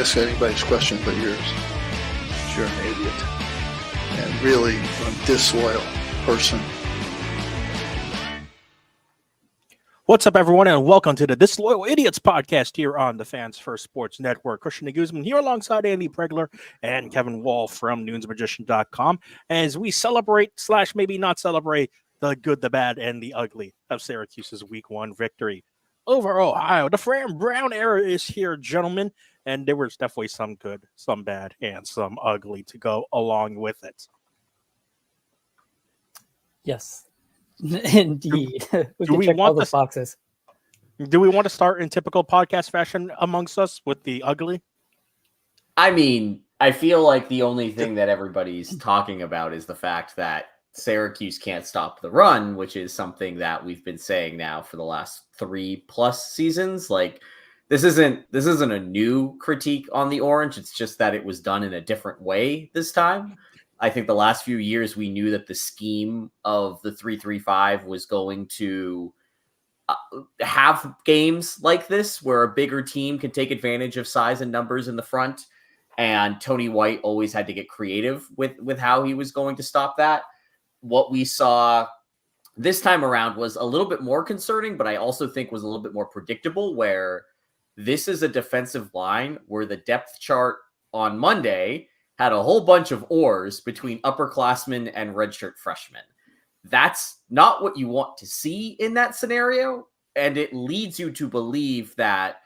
ask anybody's question but yours. You're an idiot. And really a disloyal person. What's up, everyone, and welcome to the Disloyal Idiots podcast here on the Fans First Sports Network. Christian Guzman here alongside Andy Pregler and Kevin Wall from NoonsMagician.com as we celebrate / maybe not celebrate the good, the bad, and the ugly of Syracuse's Week 1 victory over Ohio. The Fran Brown Era is here, gentlemen, and there was definitely some good, some bad, and some ugly to go along with it. Yes. Indeed. Do we check want all those boxes. Do we want to start in typical podcast fashion amongst us with the ugly? I mean, I feel like the only thing that everybody's talking about is the fact that Syracuse can't stop the run, which is something that we've been saying now for the last 3+ seasons. Like, this isn't a new critique on the Orange. It's just that it was done in a different way this time. I think the last few years we knew that the scheme of the 3-3-5 was going to have games like this where a bigger team can take advantage of size and numbers in the front. And Tony White always had to get creative with how he was going to stop that. What we saw this time around was a little bit more concerning, but I also think was a little bit more predictable, where this is a defensive line where the depth chart on Monday had a whole bunch of oars between upperclassmen and redshirt freshmen. That's not what you want to see in that scenario, and it leads you to believe that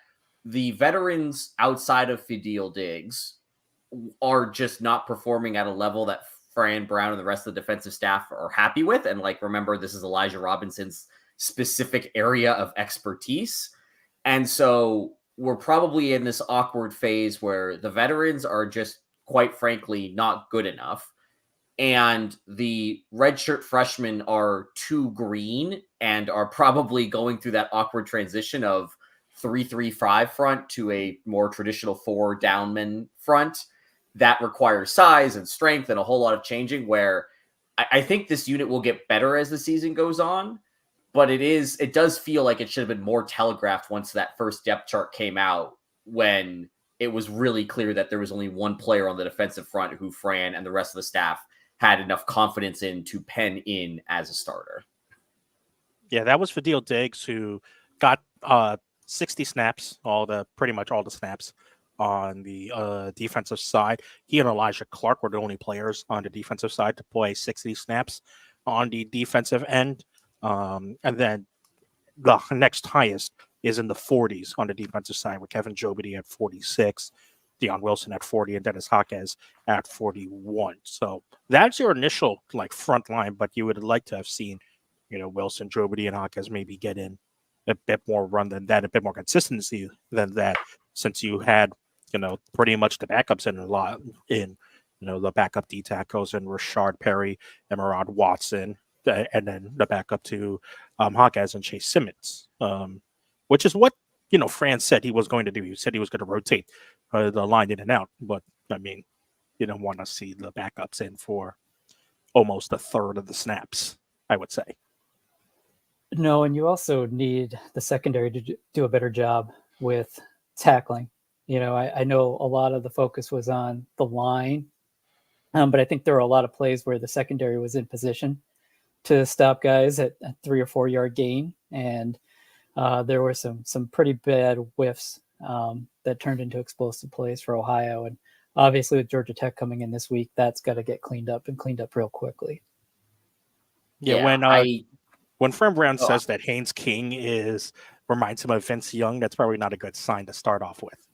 the veterans outside of Fidel Diggs are just not performing at a level that Fran Brown and the rest of the defensive staff are happy with. And remember, this is Elijah Robinson's specific area of expertise. And so we're probably in this awkward phase where the veterans are just, quite frankly, not good enough. And the redshirt freshmen are too green and are probably going through that awkward transition of 3-3-5 front to a more traditional 4 downman front that requires size and strength and a whole lot of changing, where I think this unit will get better as the season goes on. But it does feel like it should have been more telegraphed once that first depth chart came out, when it was really clear that there was only one player on the defensive front who Fran and the rest of the staff had enough confidence in to pen in as a starter. Yeah, that was Fidel Diggs, who got 60 snaps, pretty much all the snaps on the defensive side. He and Elijah Clark were the only players on the defensive side to play 60 snaps on the defensive end. And then the next highest is in the 40s on the defensive side, with Kevin Jobity at 46, Deion Wilson at 40, and Dennis Jaquez at 41. So that's your initial front line, but you would like to have seen, Wilson, Jobity, and Jaquez maybe get in a bit more run than that, a bit more consistency than that, since you had, pretty much the backups the backup D tackles and Rashard Perry and Murad Watson, and then the backup to Jaquez and Chase Simmons. Which is what, Fran said he was going to do. He said he was going to rotate the line in and out. But, I mean, you don't want to see the backups in for almost a third of the snaps, I would say. No, and you also need the secondary to do a better job with tackling. I know a lot of the focus was on the line, but I think there were a lot of plays where the secondary was in position to stop guys at a 3 or 4 yard gain. And there were some pretty bad whiffs that turned into explosive plays for Ohio. And obviously with Georgia Tech coming in this week, that's got to get cleaned up real quickly. Yeah, when Fran Brown says that Haynes King reminds him of Vince Young, that's probably not a good sign to start off with.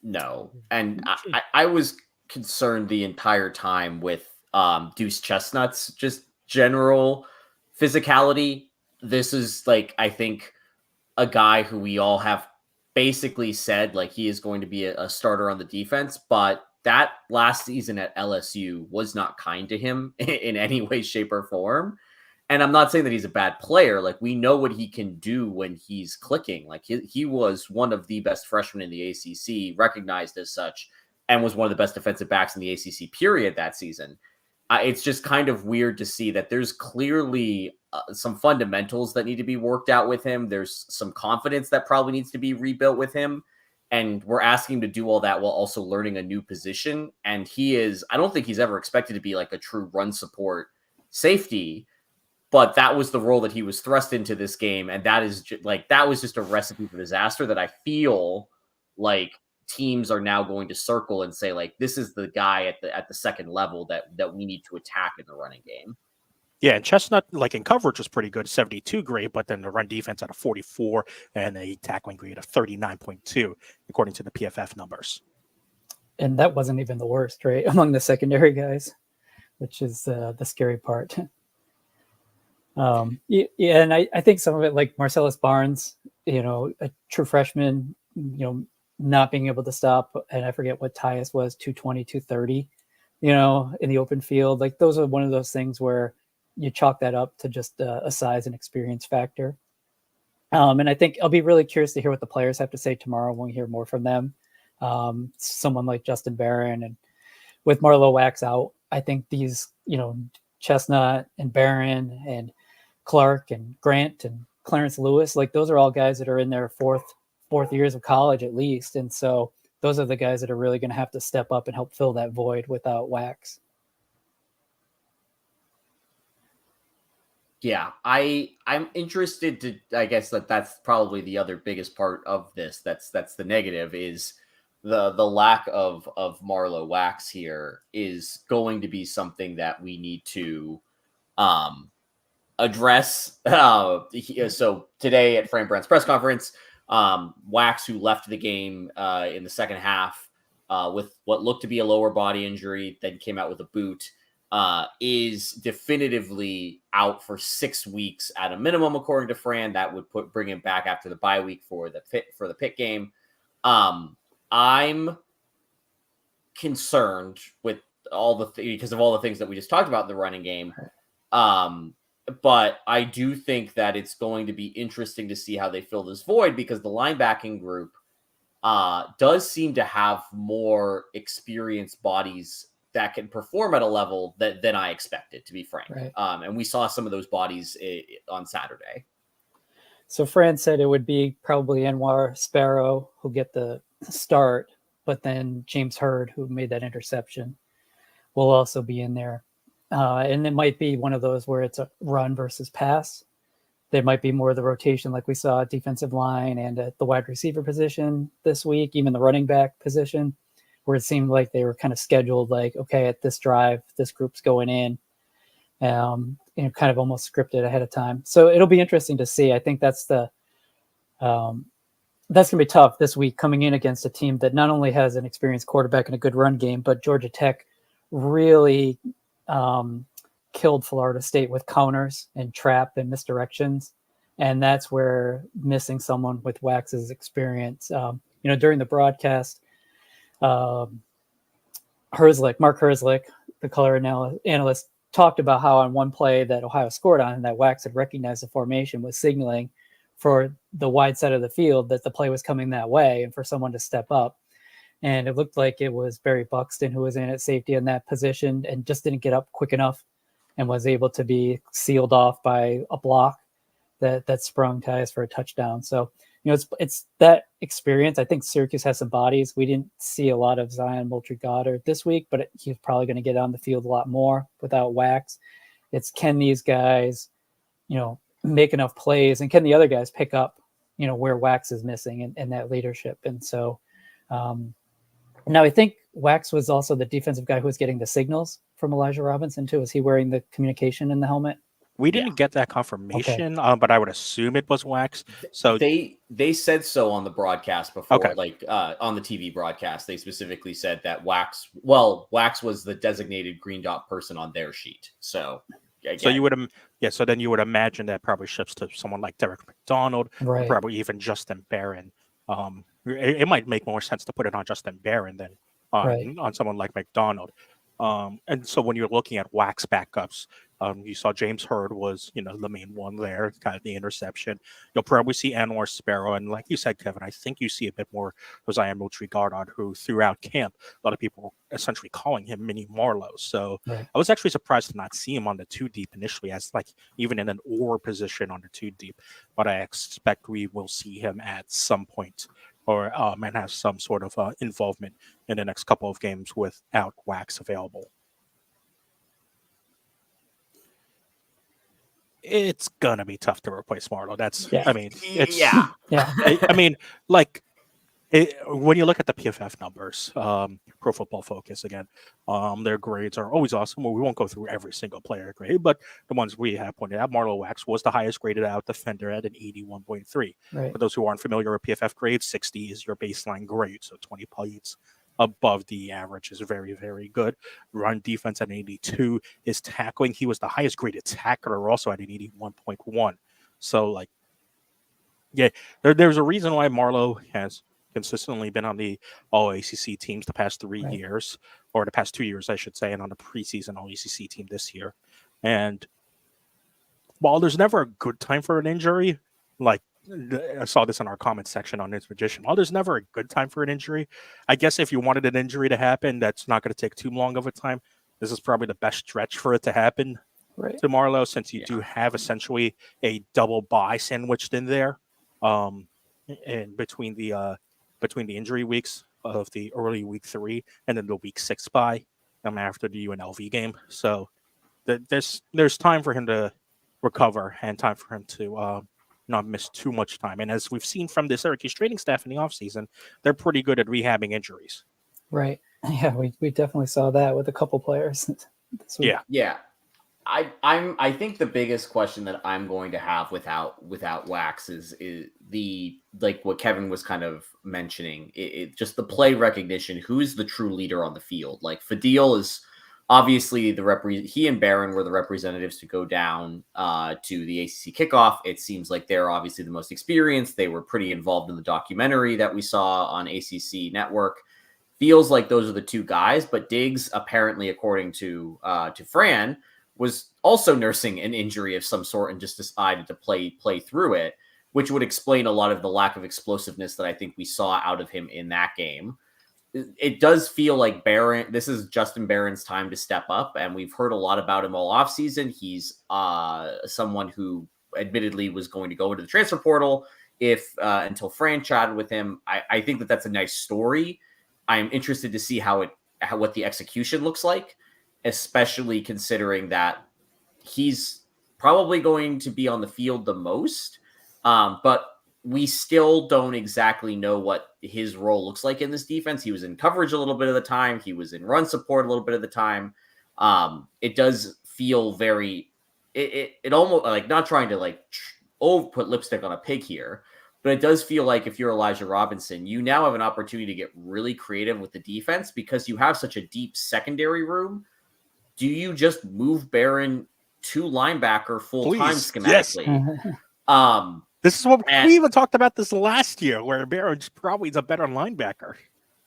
No. And I was concerned the entire time with Deuce Chestnut's just general physicality. This is I think a guy who we all have basically said he is going to be a starter on the defense, but that last season at LSU was not kind to him in any way, shape, or form. And I'm not saying that he's a bad player. We know what he can do when he's clicking. He was one of the best freshmen in the ACC, recognized as such, and was one of the best defensive backs in the ACC period that season. It's just kind of weird to see that there's clearly some fundamentals that need to be worked out with him. There's some confidence that probably needs to be rebuilt with him. and we're asking him to do all that while also learning a new position. And I don't think he's ever expected to be like a true run support safety, but that was the role that he was thrust into this game. And that is that was just a recipe for disaster that I feel like teams are now going to circle and say, like, this is the guy at the second level that we need to attack in the running game. Yeah, and Chestnut, like in coverage, was pretty good, 72 grade, but then the run defense at a 44 and a tackling grade of 39.2, according to the PFF numbers. And that wasn't even the worst, right, among the secondary guys, which is the scary part. Yeah, and I think some of it, like Marcellus Barnes, a true freshman, not being able to stop, and I forget what Tyus was, 220, 230, in the open field. Like, those are one of those things where you chalk that up to just a size and experience factor. And I think I'll be really curious to hear what the players have to say tomorrow when we hear more from them. Someone like Justin Barron, and with Marlowe Wax out, I think these, Chestnut and Barron and Clark and Grant and Clarence Lewis, like, those are all guys that are in their fourth years of college at least. And so those are the guys that are really going to have to step up and help fill that void without Wax. Yeah, I'm interested to, I guess that's probably the other biggest part of this. That's the negative, is the lack of Marlowe Wax here is going to be something that we need to address. So today at Fran Brown's press conference, Wax, who left the game in the second half with what looked to be a lower body injury, then came out with a boot, is definitively out for 6 weeks at a minimum, according to Fran. That would bring him back after the bye week for the Pitt game. I'm concerned with because of all the things that we just talked about in the running game. But I do think that it's going to be interesting to see how they fill this void, because the linebacking group does seem to have more experienced bodies that can perform at a level than I expected, to be frank. Right. And we saw some of those bodies on Saturday. So Fran said it would be probably Anwar Sparrow who'll get the start, but then James Hurd, who made that interception, will also be in there. And it might be one of those where it's a run versus pass. There might be more of the rotation like we saw at defensive line and at the wide receiver position this week, even the running back position, where it seemed like they were kind of scheduled like, okay, at this drive, this group's going in, kind of almost scripted ahead of time. So it'll be interesting to see. I think that's that's going to be tough this week, coming in against a team that not only has an experienced quarterback and a good run game, but Georgia Tech really killed Florida State with counters and trap and misdirections. And that's where missing someone with Wax's experience, during the broadcast, Mark Herzlich, the color analyst, talked about how on one play that Ohio scored on, and that Wax had recognized the formation, was signaling for the wide side of the field that the play was coming that way and for someone to step up. And it looked like it was Barry Buxton who was in at safety in that position and just didn't get up quick enough and was able to be sealed off by a block that sprung Tyus for a touchdown. So, it's that experience. I think Syracuse has some bodies. We didn't see a lot of Zion Moultrie-Goddard this week, but he's probably going to get on the field a lot more without Wax. It's, can these guys, make enough plays, and can the other guys pick up, where Wax is missing and that leadership. And so now I think Wax was also the defensive guy who was getting the signals from Elijah Robinson too. Was he wearing the communication in the helmet? We didn't get that confirmation, but I would assume it was Wax. So they said so on the broadcast before, Okay. On the TV broadcast, they specifically said that Wax was the designated green dot person on their sheet. So, again, so then you would imagine that probably shifts to someone like Derek McDonald, Right. or probably even Justin Barron. It might make more sense to put it on Justin Barron than on someone like McDonald. And so when you're looking at Wax backups, you saw James Hurd was, the main one there, kind of the interception. You'll probably see Anwar Sparrow. And like you said, Kevin, I think you see a bit more Zion Moultrie-Goddard, who throughout camp, a lot of people were essentially calling him Mini Marlowe. So Right. I was actually surprised to not see him on the 2 deep initially, as like even in an or position on the 2 deep. But I expect we will see him at some point or and has some sort of involvement in the next couple of games without Wax available. It's gonna be tough to replace Marlowe. I mean, it's Yeah. Yeah. I mean, like when you look at the PFF numbers, Pro Football Focus again, their grades are always awesome. Well, we won't go through every single player grade, but the ones we have pointed out, Marlowe Wax was the highest graded out defender at an 81.3. Right. For those who aren't familiar with PFF grades, 60 is your baseline grade, so 20 points above the average is very, very good. Run defense at an 82. His tackling, he was the highest graded tackler, also at an 81.1. So, like, yeah, there's a reason why Marlowe has consistently been on the All ACC teams the past 3 Right. years, or the past 2 years, I should say, and on the preseason All ACC team this year. And while there's never a good time for an injury, like I saw this in our comments section on It's Magician, while there's never a good time for an injury, I guess if you wanted an injury to happen, that's not going to take too long of a time. This is probably the best stretch for it to happen Right. to Marlowe, since you do have essentially a double bye sandwiched in there, and between the injury weeks of the early week 3 and then the week 6 bye after the UNLV game. So there's time for him to recover and time for him to not miss too much time. And as we've seen from the Syracuse training staff in the offseason, they're pretty good at rehabbing injuries. Right. Yeah, we definitely saw that with a couple players this week. Yeah. I think the biggest question that I'm going to have without Wax is the, like what Kevin was kind of mentioning, it just the play recognition. Who's the true leader on the field? Like Fadil is obviously he and Barron were the representatives to go down to the ACC kickoff. It seems like they're obviously the most experienced. They were pretty involved in the documentary that we saw on ACC Network. Feels like those are the two guys, but Diggs apparently, according to Fran, was also nursing an injury of some sort and just decided to play through it, which would explain a lot of the lack of explosiveness that I think we saw out of him in that game. It does feel like this is Justin Barron's time to step up, and we've heard a lot about him all offseason. He's someone who admittedly was going to go into the transfer portal until Fran chatted with him. I think that's a nice story. I'm interested to see what the execution looks like, especially considering that he's probably going to be on the field the most. But we still don't exactly know what his role looks like in this defense. He was in coverage a little bit of the time. He was in run support a little bit of the time. It does feel it almost, like, not trying to like put lipstick on a pig here, but it does feel like if you're Elijah Robinson, you now have an opportunity to get really creative with the defense because you have such a deep secondary room. Do you just move Barron to linebacker full-time schematically? Yes. This is what we even talked about this last year, where Barron's probably is a better linebacker.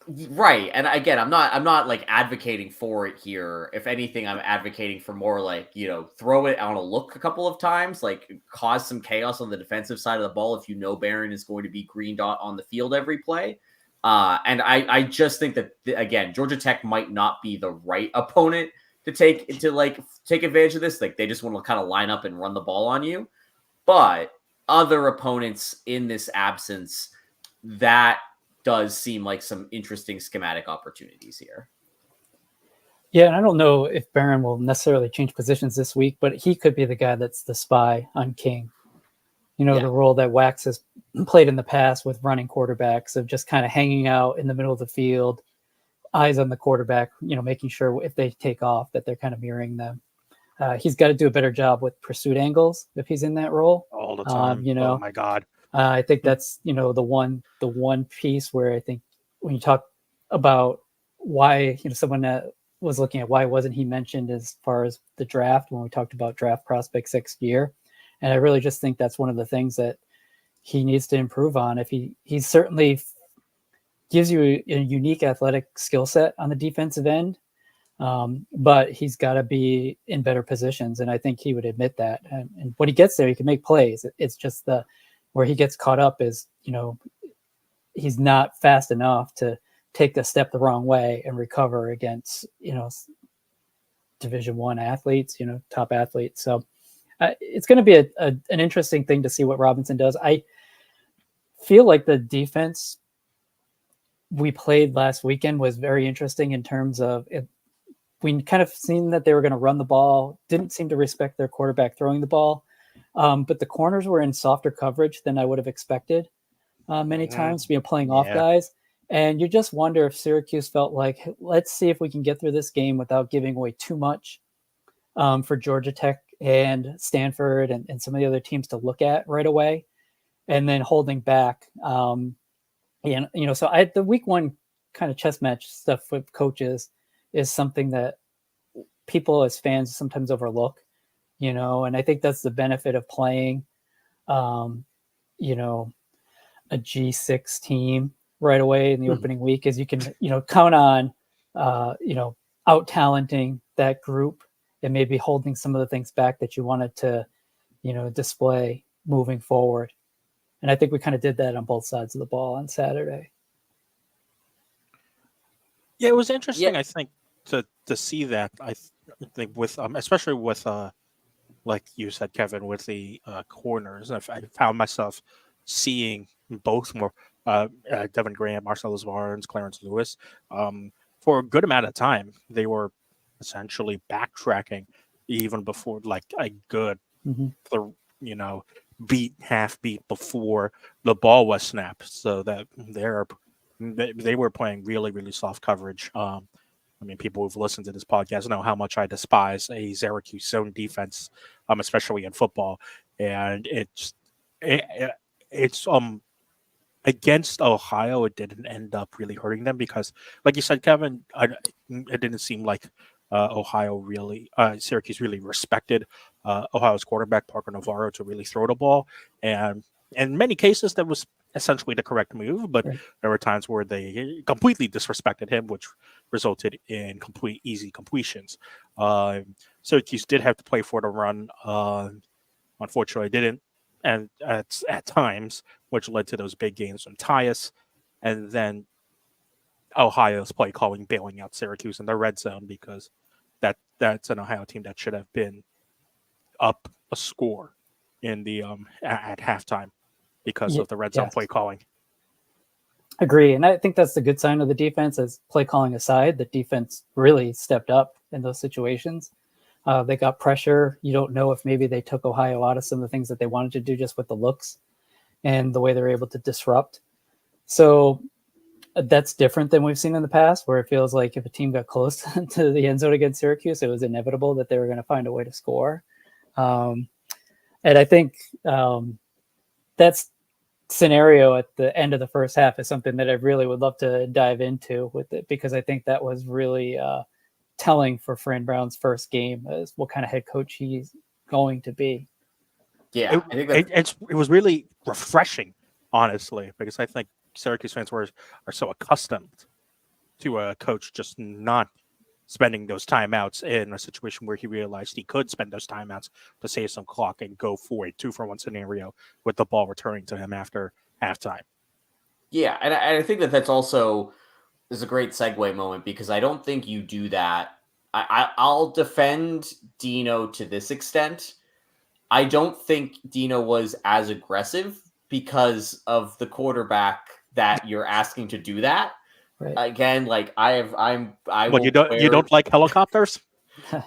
Right. And again, I'm not like advocating for it here. If anything, I'm advocating for more like, throw it on a look a couple of times, like cause some chaos on the defensive side of the ball if you know Barron is going to be green dot on the field every play. And I just think that, again, Georgia Tech might not be the right opponent to take advantage of this. Like, they just want to kind of line up and run the ball on you. But other opponents in this absence, that does seem like some interesting schematic opportunities here. Yeah, and I don't know if Barron will necessarily change positions this week, but he could be the guy that's the spy on King. The role that Wax has played in the past with running quarterbacks, of just kind of hanging out in the middle of the field, eyes on the quarterback, making sure if they take off that they're kind of mirroring them. He's got to do a better job with pursuit angles if he's in that role all the time. Oh my God. I think that's, the one piece where I think when you talk about why, someone that was looking at why wasn't he mentioned as far as the draft, when we talked about draft prospects next year. And I really just think that's one of the things that he needs to improve on. If he certainly gives you a unique athletic skill set on the defensive end, but he's got to be in better positions. And I think he would admit that. And when he gets there, he can make plays. It's just where he gets caught up is, he's not fast enough to take the step the wrong way and recover against, Division I athletes, top athletes. So it's going to be an interesting thing to see what Robinson does. I feel like the defense we played last weekend was very interesting in terms of it. We kind of seen that they were going to run the ball, didn't seem to respect their quarterback throwing the ball. But the corners were in softer coverage than I would have expected many times, playing off guys. And you just wonder if Syracuse felt like, let's see if we can get through this game without giving away too much for Georgia Tech and Stanford and some of the other teams to look at right away, and then holding back. So the week one kind of chess match stuff with coaches is something that people as fans sometimes overlook, and I think that's the benefit of playing, a G6 team right away in the opening week is you can, count on, out talenting that group and maybe holding some of the things back that you wanted to, display moving forward. And I think we kind of did that on both sides of the ball on Saturday. Yeah, it was interesting, I think, to see that. I think with especially with like you said, Kevin, with the corners, I found myself seeing both more Devin Graham, Marcellus Barnes, Clarence Lewis. For a good amount of time, they were essentially backtracking even before like a good, half beat before the ball was snapped, so that they were playing really, really soft coverage. People who've listened to this podcast know how much I despise a Syracuse zone defense, especially in football. And it's against Ohio, it didn't end up really hurting them because, like you said, Kevin, it didn't seem like Syracuse really respected Ohio's quarterback, Parker Navarro, to really throw the ball. And in many cases, that was essentially the correct move, but there were times where they completely disrespected him, which resulted in complete easy completions. Syracuse did have to play for the run. Unfortunately, didn't, and at times, which led to those big gains from Tyus, and then Ohio's play calling bailing out Syracuse in the red zone because that's an Ohio team that should have been up a score in the at halftime because of the red zone play calling. Agree. And I think that's the good sign of the defense is play calling aside, the defense really stepped up in those situations. They got pressure. You don't know if maybe they took Ohio out of some of the things that they wanted to do just with the looks and the way they're able to disrupt. So that's different than we've seen in the past, where it feels like if a team got close to the end zone against Syracuse, it was inevitable that they were going to find a way to score. And I think that's scenario at the end of the first half is something that I really would love to dive into with it, because I think that was really telling for Fran Brown's first game as what kind of head coach he's going to be. Yeah, it was really refreshing, honestly, because I think Syracuse fans are so accustomed to a coach just not spending those timeouts in a situation where he realized he could spend those timeouts to save some clock and go for a 2-for-1 scenario with the ball returning to him after halftime. Yeah, and I think that's also is a great segue moment, because I don't think you do that. I'll defend Dino to this extent. I don't think Dino was as aggressive because of the quarterback that you're asking to do that. Right. Again, like you don't like helicopters?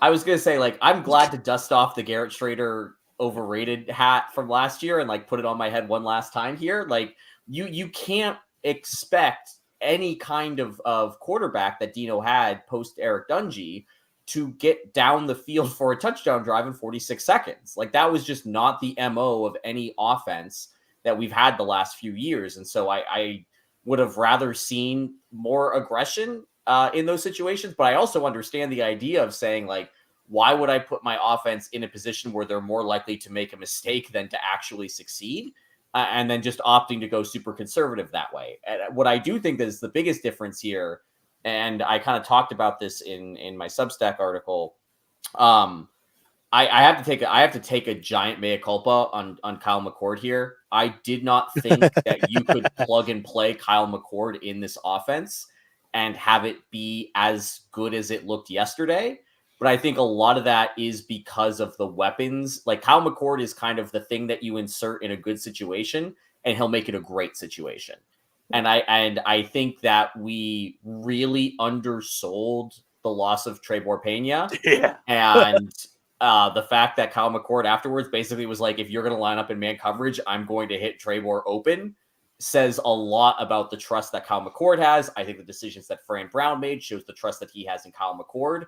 I was gonna say, like, I'm glad to dust off the Garrett Schrader overrated hat from last year and like put it on my head one last time here. Like, you can't expect any kind of quarterback that Dino had post Eric Dungy to get down the field for a touchdown drive in 46 seconds. Like, that was just not the MO of any offense that we've had the last few years. And so I would have rather seen more aggression in those situations. But I also understand the idea of saying, like, why would I put my offense in a position where they're more likely to make a mistake than to actually succeed? And then just opting to go super conservative that way. And what I do think is the biggest difference here, and I kind of talked about this in my Substack article, I have to take a giant mea culpa on Kyle McCord here. I did not think that you could plug and play Kyle McCord in this offense and have it be as good as it looked yesterday. But I think a lot of that is because of the weapons. Like, Kyle McCord is kind of the thing that you insert in a good situation, and he'll make it a great situation. And I think that we really undersold the loss of Trebor Pena. Yeah. And the fact that Kyle McCord afterwards basically was like, if you're going to line up in man coverage, I'm going to hit Trebor open, says a lot about the trust that Kyle McCord has. I think the decisions that Fran Brown made shows the trust that he has in Kyle McCord.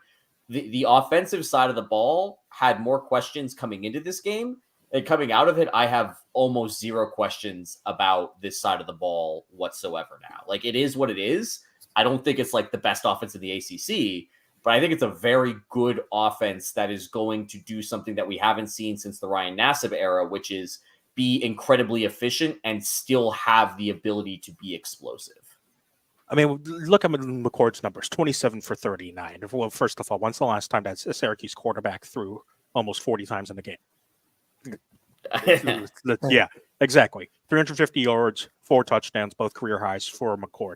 The offensive side of the ball had more questions coming into this game. And coming out of it, I have almost zero questions about this side of the ball whatsoever now. Like, it is what it is. I don't think it's like the best offense in the ACC, but I think it's a very good offense that is going to do something that we haven't seen since the Ryan Nassib era, which is be incredibly efficient and still have the ability to be explosive. I mean, look at McCord's numbers, 27 for 39. Well, first of all, when's the last time that Syracuse quarterback threw almost 40 times in the game? Yeah, exactly. 350 yards, 4 touchdowns, both career highs for McCord.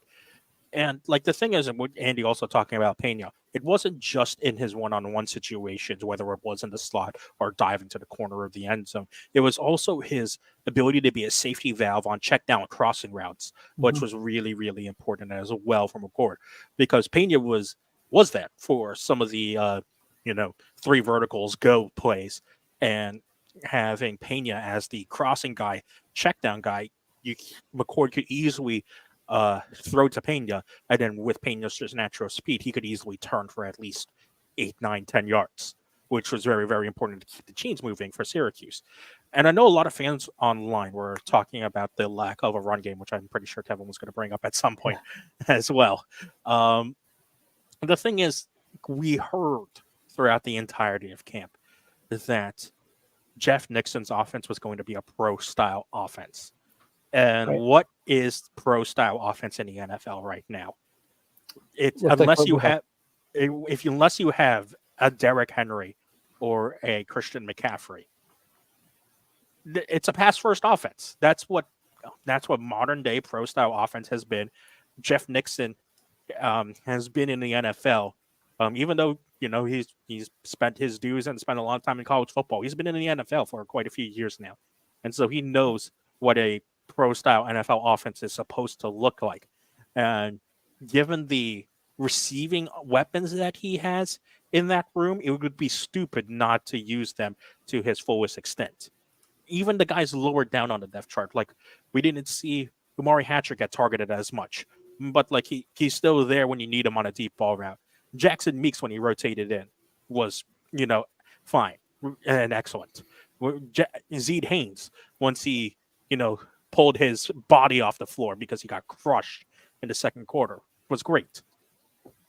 And like the thing is, and what Andy also talking about Pena, it wasn't just in his one-on-one situations, whether it was in the slot or diving to the corner of the end zone. It was also his ability to be a safety valve on check down crossing routes, which was really, really important as well for McCord, because Pena was that for some of the 3 verticals go plays, and having Pena as the crossing guy, check down guy, McCord could easily throw to Pena, and then with Pena's just natural speed, he could easily turn for at least 8, 9, 10 yards, which was very, very important to keep the chains moving for Syracuse. And I know a lot of fans online were talking about the lack of a run game, which I'm pretty sure Kevin was going to bring up at some point as well. The thing is, we heard throughout the entirety of camp that Jeff Nixon's offense was going to be a pro-style offense. And what is pro-style offense in the NFL right now? Unless you have a Derrick Henry or a Christian McCaffrey, it's a pass-first offense. That's what modern-day pro-style offense has been. Jeff Nixon has been in the NFL, even though he's spent his dues and spent a long time in college football. He's been in the NFL for quite a few years now, and so he knows what a pro-style NFL offense is supposed to look like. And given the receiving weapons that he has in that room, it would be stupid not to use them to his fullest extent. Even the guys lower down on the depth chart, like we didn't see Umari Hatcher get targeted as much, but like he's still there when you need him on a deep ball route. Jackson Meeks, when he rotated in, was fine and excellent. Zeed Haynes, once he pulled his body off the floor because he got crushed in the second quarter, was great.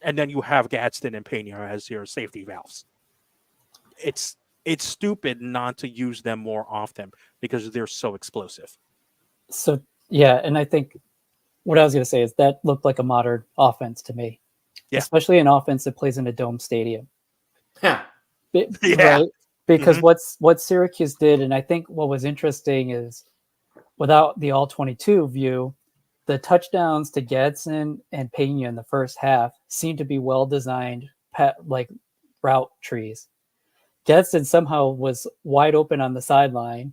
And then you have Gadsden and Pena as your safety valves. It's stupid not to use them more often because they're so explosive. So, yeah, and I think what I was going to say is that looked like a modern offense to me, especially an offense that plays in a dome stadium. Right? Because what Syracuse did, and I think what was interesting is, without the all-22 view, the touchdowns to Gadsden and Pena in the first half seemed to be well-designed, like route trees. Gadsden somehow was wide open on the sideline.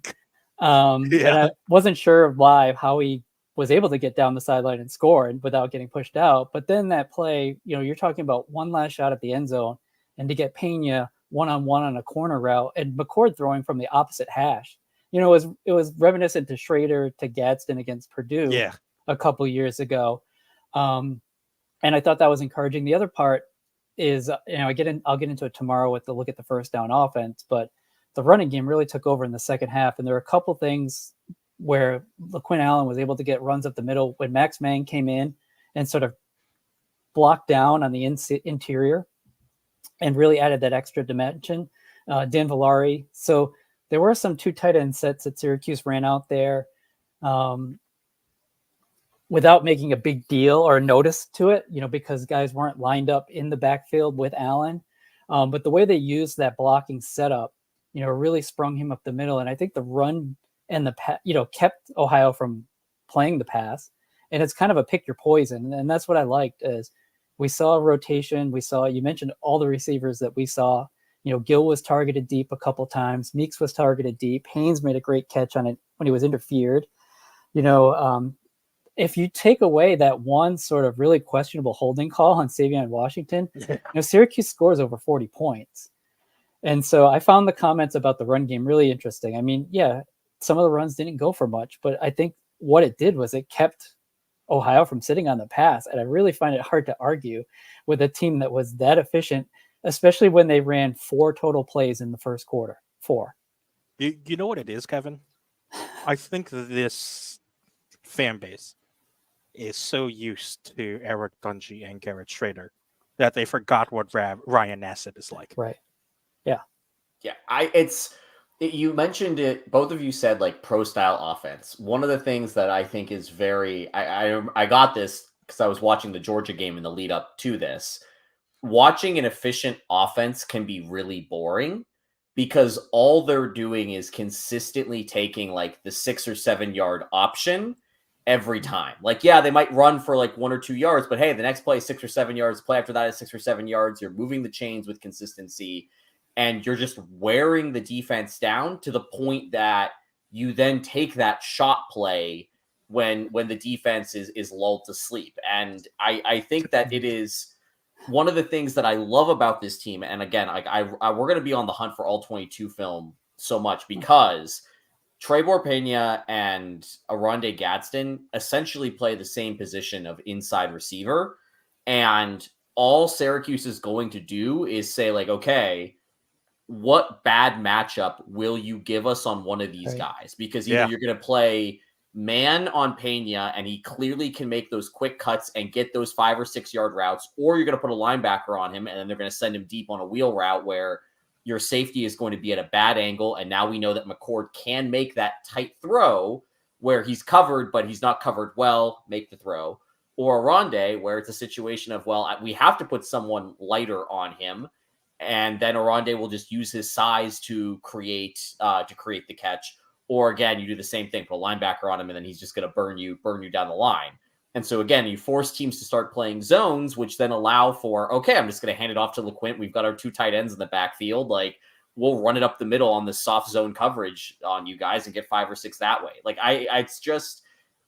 And I wasn't sure how he was able to get down the sideline and score without getting pushed out. But then that play, you're talking about one last shot at the end zone, and to get Pena one-on-one on a corner route, and McCord throwing from the opposite hash. It was reminiscent to Schrader to Gadsden against Purdue a couple years ago. And I thought that was encouraging. The other part is, I'll get into it tomorrow with the look at the first down offense, but the running game really took over in the second half. And there were a couple things where LaQuinn Allen was able to get runs up the middle when Max Mang came in and sort of blocked down on the interior and really added that extra dimension. Dan Villari. So there were some 2 tight end sets that Syracuse ran out there without making a big deal or notice to it, because guys weren't lined up in the backfield with Allen. But the way they used that blocking setup, really sprung him up the middle. And I think the run and the kept Ohio from playing the pass. And it's kind of a pick your poison. And that's what I liked is we saw a rotation. You mentioned all the receivers that we saw. Gill was targeted deep a couple times. Meeks was targeted deep. Haynes made a great catch on it when he was interfered. if you take away that one sort of really questionable holding call on Savion Washington, Syracuse scores over 40 points. And so I found the comments about the run game really interesting. I mean, yeah, some of the runs didn't go for much, but I think what it did was it kept Ohio from sitting on the pass. And I really find it hard to argue with a team that was that efficient, especially when they ran 4 total plays in the first quarter. 4. You know what it is, Kevin? I think this fan base is so used to Eric Dungy and Garrett Schrader that they forgot what Ryan Nassib is like. Right. Yeah, you mentioned it. Both of you said like pro style offense. One of the things that I think is very, I got this because I was watching the Georgia game in the lead up to this. Watching an efficient offense can be really boring because all they're doing is consistently taking like the 6 or 7 yard option every time. Like, yeah, they might run for like 1 or 2 yards, but hey, the next play is 6 or 7 yards. Play after that is 6 or 7 yards. You're moving the chains with consistency. And you're just wearing the defense down to the point that you then take that shot play when the defense is lulled to sleep. And I think that it is one of the things that I love about this team. And again, we're going to be on the hunt for all 22 film so much because Trebor Pena and Aronde Gadsden essentially play the same position of inside receiver. And all Syracuse is going to do is say like, okay, what bad matchup will you give us on one of these guys? Because either you're going to play man on Pena and he clearly can make those quick cuts and get those 5 or 6 yard routes, or you're going to put a linebacker on him and then they're going to send him deep on a wheel route where your safety is going to be at a bad angle. And now we know that McCord can make that tight throw where he's covered, but he's not covered well, make the throw. Or Aronde, where it's a situation of, well, we have to put someone lighter on him. And then Aronde will just use his size to create the catch. Or again, you do the same thing, put a linebacker on him, and then he's just going to burn you down the line. And so again, you force teams to start playing zones, which then allow for, okay, I'm just going to hand it off to LeQuint. We've got our 2 tight ends in the backfield. Like, we'll run it up the middle on the soft zone coverage on you guys and get 5 or 6 that way. Like, I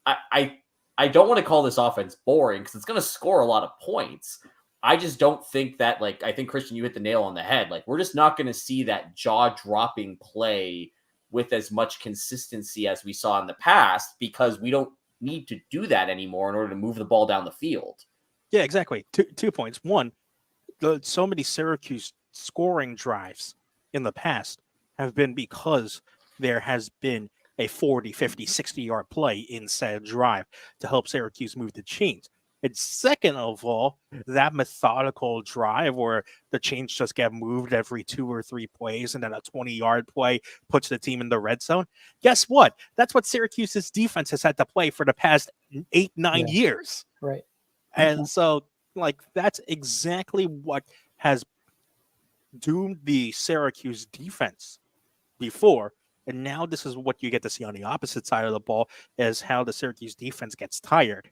don't want to call this offense boring because it's going to score a lot of points. I just don't think that, like, I think, Christian, you hit the nail on the head. Like, we're just not going to see that jaw-dropping play with as much consistency as we saw in the past because we don't need to do that anymore in order to move the ball down the field. Yeah, exactly. Two points. One, so many Syracuse scoring drives in the past have been because there has been a 40, 50, 60-yard play in said drive to help Syracuse move the chains. And second of all, that methodical drive where the chains just get moved every 2 or 3 plays and then a 20-yard play puts the team in the red zone. Guess what? That's what Syracuse's defense has had to play for the past 8-9 years. Right. And so, like, that's exactly what has doomed the Syracuse defense before. And now this is what you get to see on the opposite side of the ball is how the Syracuse defense gets tired.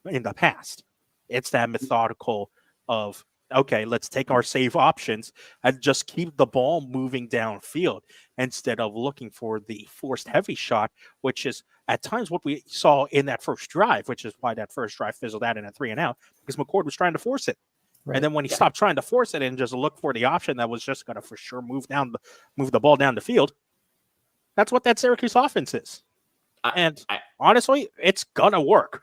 In the past, it's that methodical of, okay, let's take our save options and just keep the ball moving downfield instead of looking for the forced heavy shot, which is at times what we saw in that first drive, which is why that first drive fizzled out in a 3-and-out because McCord was trying to force it. Right. And then when he stopped trying to force it and just look for the option that was just going to for sure move the ball down the field, that's what that Syracuse offense is. And honestly, it's going to work.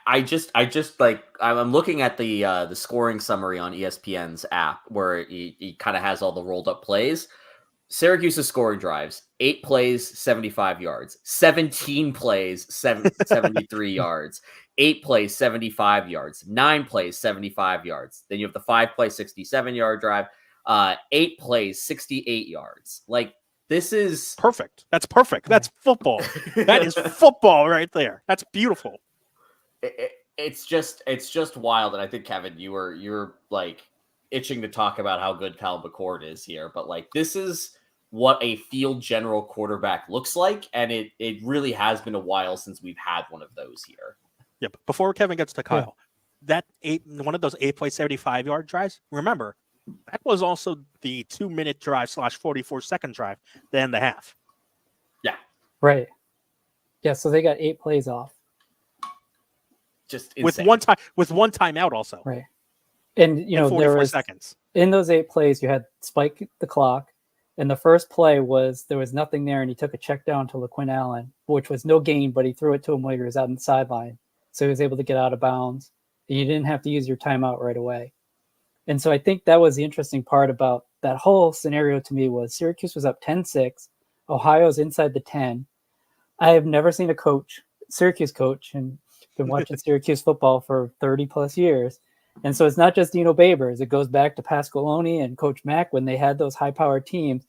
I just like I'm looking at the scoring summary on ESPN's app where he kind of has all the rolled up plays. Syracuse's scoring drives: 8 plays, 75 yards; 17 plays, 73 yards; 8 plays, 75 yards; 9 plays, 75 yards. Then you have the 5-play, 67-yard drive; 8 plays, 68 yards. Like, this is perfect. That's perfect. That's football. That is football right there. That's beautiful. It's just wild, and I think, Kevin, you're like itching to talk about how good Kyle McCord is here, but like, this is what a field general quarterback looks like, and it really has been a while since we've had one of those here. Yeah, but before Kevin gets to Kyle, that one of those 8-play 75-yard drives, remember, that was also the 2-minute drive / 44-second drive to end the half. Yeah. Right. Yeah, so they got 8 plays off. just with insane. one timeout also. Right. And you know, in 44 there was seconds. in those 8 plays, you had spike the clock, and the first play was there was nothing there, and he took a check down to LaQuinn Allen, which was no gain, but he threw it to him while he was out on the sideline, so he was able to get out of bounds. And you didn't have to use your timeout right away. And so I think that was the interesting part about that whole scenario to me was Syracuse was up 10-6, Ohio's inside the 10. I have never seen a Syracuse coach, and been watching Syracuse football for 30 plus years. And so it's not just Dino Babers. It goes back to Pasqualoni and Coach Mack when they had those high-powered teams.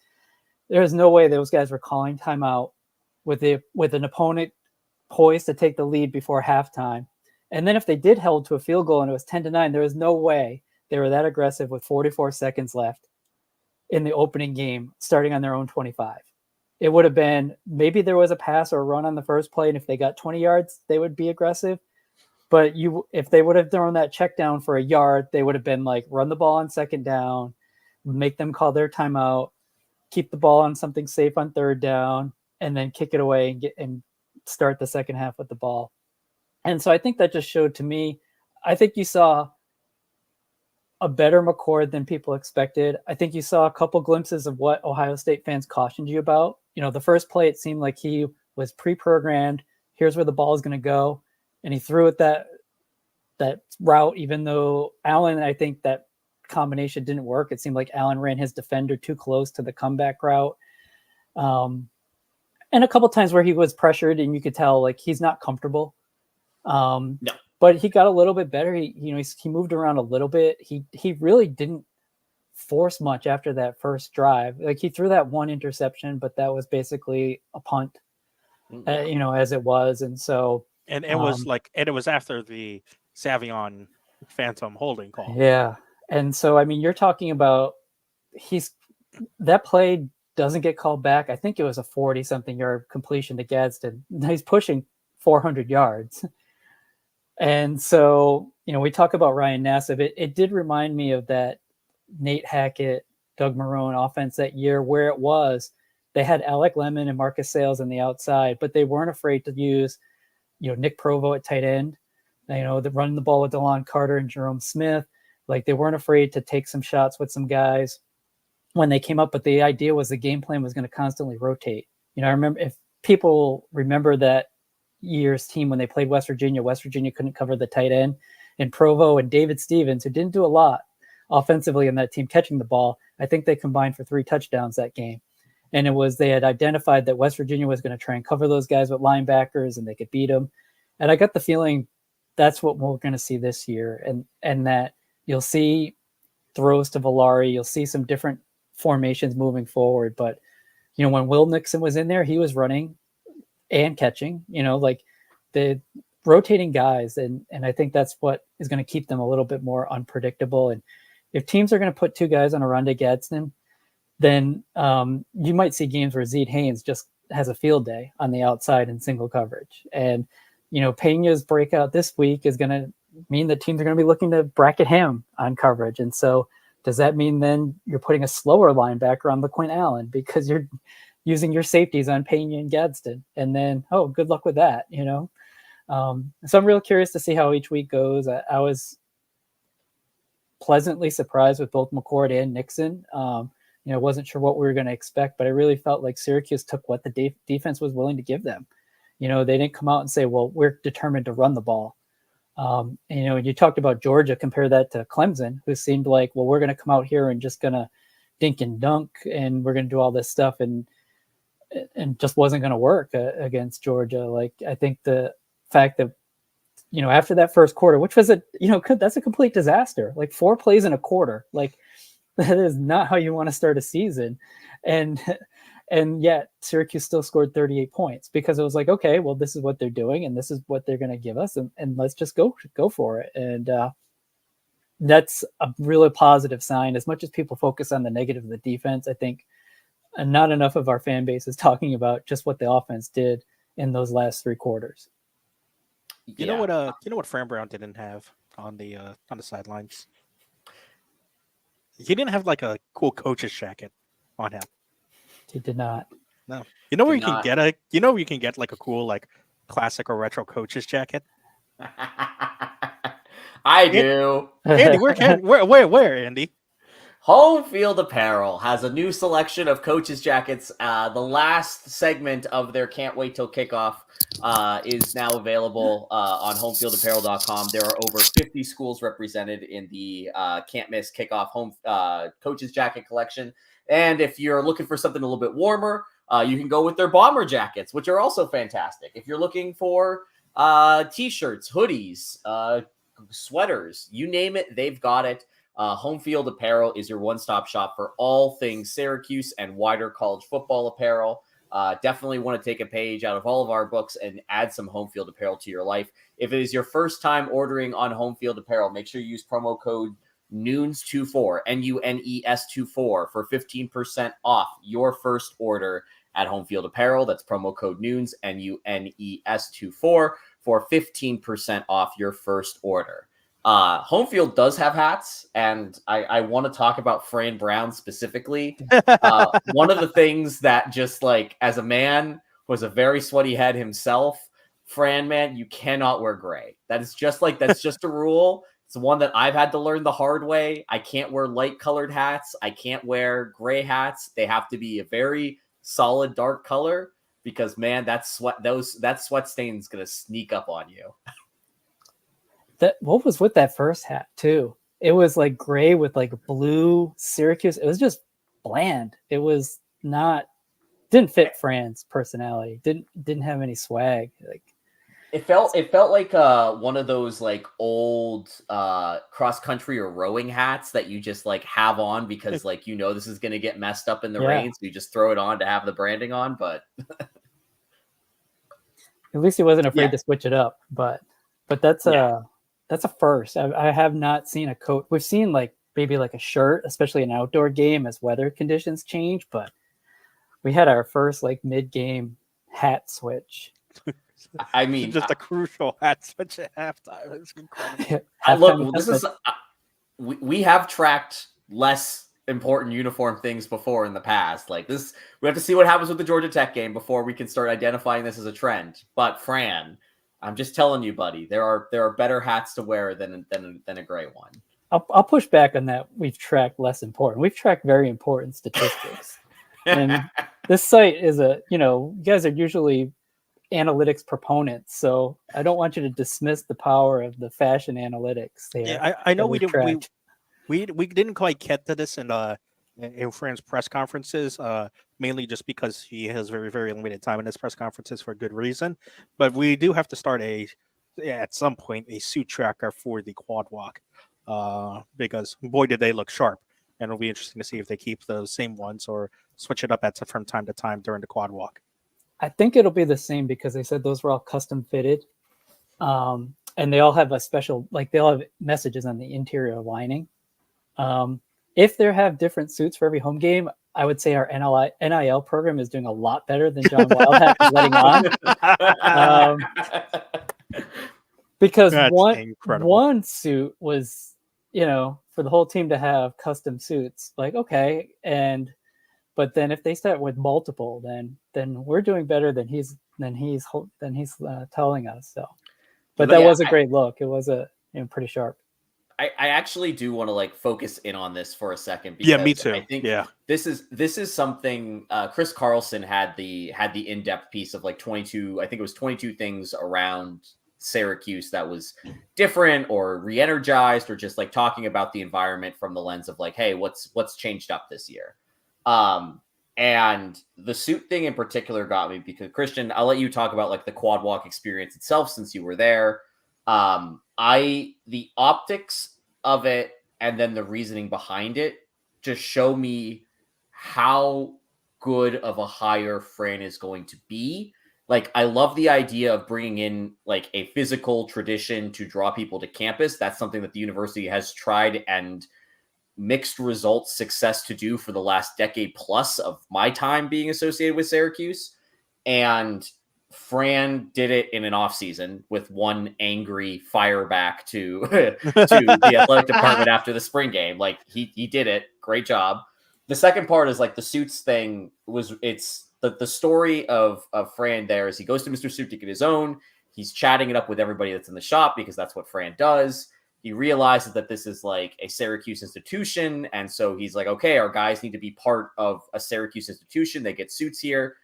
There's no way those guys were calling timeout with an opponent poised to take the lead before halftime. And then if they did hold to a field goal and it was 10-9, there was no way they were that aggressive with 44 seconds left in the opening game, starting on their own 25. It would have been, maybe there was a pass or a run on the first play, and if they got 20 yards, they would be aggressive. But if they would have thrown that check down for a yard, they would have been like, run the ball on second down, make them call their timeout, keep the ball on something safe on third down, and then kick it away and start the second half with the ball. And so I think that just showed to me, I think you saw a better McCord than people expected. I think you saw a couple glimpses of what Ohio State fans cautioned you about. You know, the first play, it seemed like he was pre-programmed. Here's where the ball is going to go. And he threw it that route, even though Allen, I think that combination didn't work. It seemed like Allen ran his defender too close to the comeback route. And a couple times where he was pressured and you could tell like he's not comfortable. No. But he got a little bit better. He moved around a little bit. He really didn't force much after that first drive. Like he threw that one interception, but that was basically a punt, as it was. And so, and it was after the Savion Phantom holding call. Yeah. And so, I mean, you're talking about that play doesn't get called back. I think it was a 40-something yard completion to Gadsden. He's pushing 400 yards. And so, we talk about Ryan Nassib. It did remind me of that Nate Hackett, Doug Marrone offense that year where it was, they had Alec Lemon and Marcus Sales on the outside, but they weren't afraid to use, Nick Provo at tight end, running the ball with DeLon Carter and Jerome Smith. Like they weren't afraid to take some shots with some guys when they came up, but the idea was the game plan was going to constantly rotate. I remember, if people remember that year's team when they played West Virginia couldn't cover the tight end, and Provo and David Stevens, who didn't do a lot offensively in that team catching the ball, I think they combined for 3 touchdowns that game. And they had identified that West Virginia was going to try and cover those guys with linebackers and they could beat them. And I got the feeling that's what we're going to see this year. And that you'll see throws to Villari, you'll see some different formations moving forward. But, when Will Nixon was in there, he was running and catching, like the rotating guys. And I think that's what is going to keep them a little bit more unpredictable. And if teams are going to put 2 guys on a run to Gadsden, then you might see games where Zede Haynes just has a field day on the outside in single coverage. And, Pena's breakout this week is going to mean that teams are going to be looking to bracket him on coverage. And so does that mean then you're putting a slower linebacker on LaQuinn Allen because you're using your safeties on Pena and Gadsden? And then, good luck with that, So I'm real curious to see how each week goes. I was pleasantly surprised with both McCord and Nixon. Wasn't sure what we were going to expect, but I really felt like Syracuse took what the defense was willing to give them. They didn't come out and say, well, we're determined to run the ball. You talked about Georgia, compare that to Clemson, who seemed like, well, we're going to come out here and just going to dink and dunk and we're going to do all this stuff. And just wasn't going to work against Georgia. Like, I think the fact that, after that first quarter, which was that's a complete disaster, like 4 plays in a quarter, like that is not how you want to start a season. And yet Syracuse still scored 38 points because it was like, okay, well, this is what they're doing and this is what they're going to give us. And let's just go for it. And that's a really positive sign. As much as people focus on the negative of the defense, I think not enough of our fan base is talking about just what the offense did in those last 3 quarters. You know what Fran Brown didn't have on the sidelines? He didn't have like a cool coach's jacket on him. He did not. No. You know where you can get like a cool like classic or retro coach's jacket? I do. Andy, where, Andy? Home Field Apparel has a new selection of coaches' jackets. The last segment of their Can't Wait Till Kickoff is now available on homefieldapparel.com. There are over 50 schools represented in the Can't Miss Kickoff home coaches' jacket collection. And if you're looking for something a little bit warmer, you can go with their bomber jackets, which are also fantastic. If you're looking for t-shirts, hoodies, sweaters, you name it, they've got it. Home Field Apparel is your one-stop shop for all things Syracuse and wider college football apparel. Definitely want to take a page out of all of our books and add some Home Field Apparel to your life. If it is your first time ordering on Home Field Apparel, make sure you use promo code NUNES24, NUNES24 for 15% off your first order at Home Field Apparel. That's promo code NUNES, NUNES24 for 15% off your first order. Home Field does have hats, and I want to talk about Fran Brown specifically. One of the things that just like as a man was a very sweaty head himself, Fran, man, you cannot wear gray. That's just a rule. It's one that I've had to learn the hard way. I can't wear light colored hats. I can't wear gray hats. They have to be a very solid dark color because man, that sweat stain is gonna sneak up on you. What was with that first hat too? It was like gray with like blue Syracuse. It was just bland. It was didn't fit Fran's personality. Didn't have any swag. Like it felt like one of those like old cross country or rowing hats that you just like have on because like this is gonna get messed up in the rain, so you just throw it on to have the branding on. But at least he wasn't afraid to switch it up. But that's a first. I have not seen a coat. We've seen like maybe like a shirt, especially an outdoor game as weather conditions change. But we had our first like mid-game hat switch. I mean, just a crucial hat switch at halftime. It's incredible. We have tracked less important uniform things before in the past. Like this, we have to see what happens with the Georgia Tech game before we can start identifying this as a trend. But Fran, I'm just telling you, buddy, there are better hats to wear than a gray one. I'll push back on that. We've tracked less important. We've tracked very important statistics. And this site is you guys are usually analytics proponents, so I don't want you to dismiss the power of the fashion analytics. I know we didn't quite get to this in Fran's press conferences, mainly just because he has very, very limited time in his press conferences for good reason. But we do have to start at some point a suit tracker for the quad walk, because boy did they look sharp, and it'll be interesting to see if they keep those same ones or switch it up from time to time during the quad walk. I think it'll be the same because they said those were all custom fitted, and they all have a special, like they all have messages on the interior lining. If they have different suits for every home game, I would say our NIL program is doing a lot better than John Wildhack is letting on. Because one suit was, for the whole team to have custom suits, like, okay. But then if they start with multiple, then we're doing better than he's telling us. So, but that was a great look. It was pretty sharp. I actually do want to like focus in on this for a second. Because me too. I think this is something Chris Carlson had the in-depth piece of like 22. I think it was 22 things around Syracuse that was different or re-energized or just like talking about the environment from the lens of like, hey, what's changed up this year? And the suit thing in particular got me because Christian, I'll let you talk about like the quad walk experience itself since you were there. The optics of it and then the reasoning behind it just show me how good of a hire Fran is going to be. Like, I love the idea of bringing in like a physical tradition to draw people to campus. That's something that the university has tried and mixed results success to do for the last decade plus of my time being associated with Syracuse. And Fran did it in an off season with one angry fire back to the athletic department after the spring game. Like he did it. Great job. The second part is like the suits thing it's the story of Fran there is he goes to Mr. Suit to get his own. he's chatting it up with everybody that's in the shop because that's what Fran does. He realizes that this is like a Syracuse institution. And so he's like, okay, our guys need to be part of a Syracuse institution. They get suits here.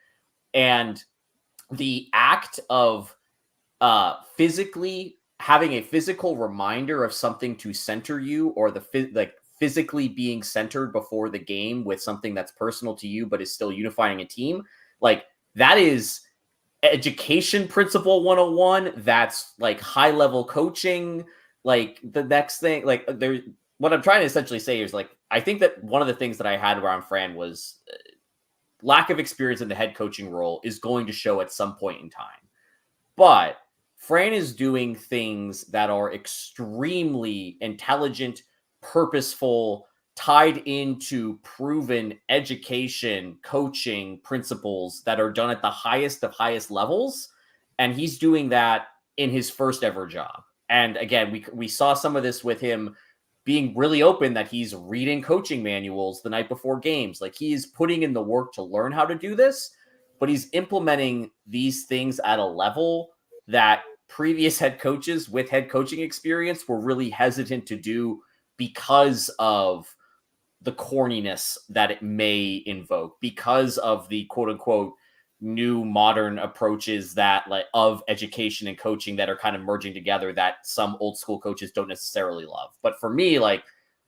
And the act of physically having a physical reminder of something to center you, or physically being centered before the game with something that's personal to you, but is still unifying a team. Like, that is education principle 101. That's like high level coaching. Like, the next thing, like, what I'm trying to essentially say is, like, I think that one of the things that I had around Fran was lack of experience in the head coaching role is going to show at some point in time. But Fran is doing things that are extremely intelligent, purposeful, tied into proven education, coaching principles that are done at the highest of highest levels. And he's doing that in his first ever job. And again, we saw some of this with him being really open that he's reading coaching manuals the night before games. Like, he is putting in the work to learn how to do this, but he's implementing these things at a level that previous head coaches with head coaching experience were really hesitant to do because of the corniness that it may invoke, because of the quote unquote new modern approaches that, like, of education and coaching that are kind of merging together that some old school coaches don't necessarily love. But for me, like,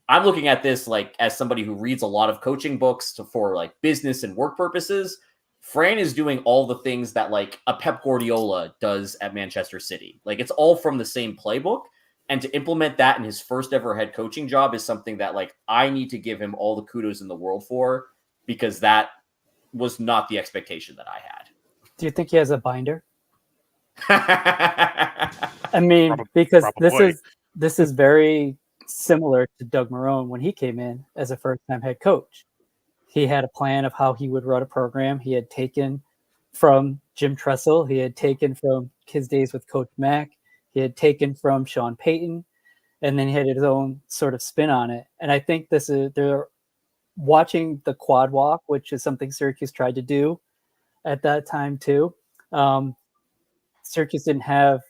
I'm looking at this like as somebody who reads a lot of coaching books for like business and work purposes. Fran is doing all the things that like a Pep Guardiola does at Manchester City. Like, it's all from the same playbook. And to implement that in his first ever head coaching job is something that, like, I need to give him all the kudos in the world for, because that was not the expectation that I had. Do you think he has a binder? I mean, because Probably. this is very similar to Doug Marrone when he came in as a first-time head coach. He had a plan of how he would run a program. He had taken from Jim Tressel. He had taken from his days with Coach Mack. He had taken from Sean Payton, and then he had his own sort of spin on it. And I think they're watching the quad walk, which is something Syracuse tried to do at that time too. Syracuse didn't have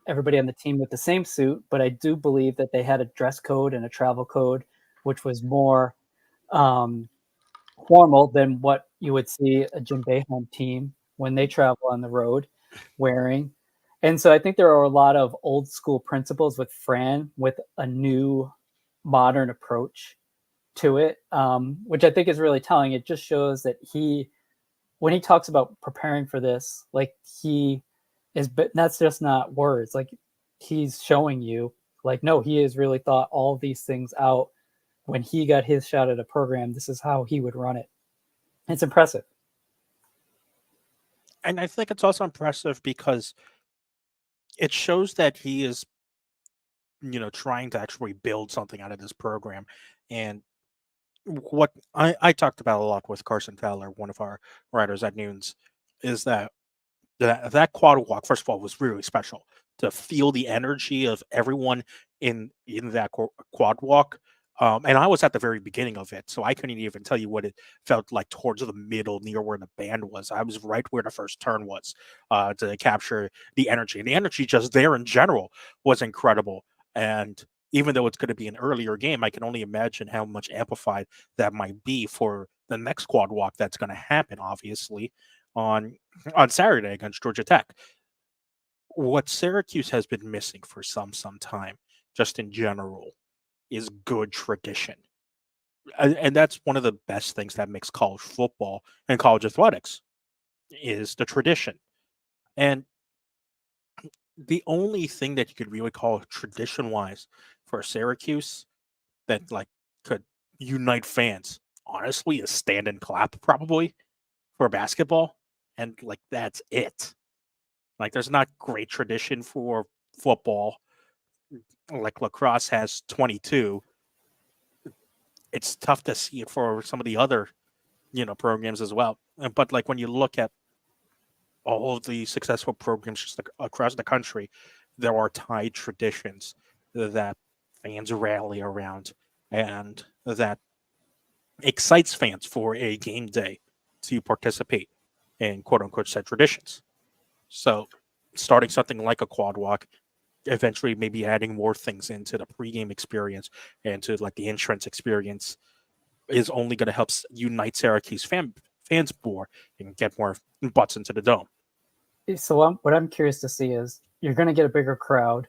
everybody on the team with the same suit, but I do believe that they had a dress code and a travel code, which was more formal than what you would see a Jim Boeheim team when they travel on the road wearing. And so I think there are a lot of old school principles with Fran with a new modern approach to it, which I think is really telling. It just shows that when he talks about preparing for this, like, he is, but that's just not words. Like, he's showing you, like, no, he has really thought all of these things out. When he got his shot at a program, this is how he would run it. It's impressive. And I think it's also impressive because it shows that he is, trying to actually build something out of this program. And what I talked about a lot with Carson Fowler, one of our writers at Noons, is that quad walk, first of all, was really special. To feel the energy of everyone in that quad walk. And I was at the very beginning of it, so I couldn't even tell you what it felt like towards the middle, near where the band was. I was right where the first turn was, to capture the energy. And the energy just there in general was incredible. And even though it's going to be an earlier game, I can only imagine how much amplified that might be for the next quad walk that's going to happen, obviously, on Saturday against Georgia Tech. What Syracuse has been missing for some time, just in general, is good tradition. And that's one of the best things that makes college football and college athletics, is the tradition. And the only thing that you could really call tradition-wise for Syracuse that, like, could unite fans, honestly, is stand and clap, probably, for basketball. And, like, that's it. Like, there's not great tradition for football. Like, lacrosse has 22. It's tough to see it for some of the other, programs as well. But, like, when you look at all of the successful programs just across the country, there are tied traditions that fans rally around and that excites fans for a game day to participate in quote unquote said traditions. So starting something like a quad walk, eventually maybe adding more things into the pregame experience and to like the entrance experience is only going to help unite Syracuse fans more and get more butts into the dome. So what I'm curious to see is you're going to get a bigger crowd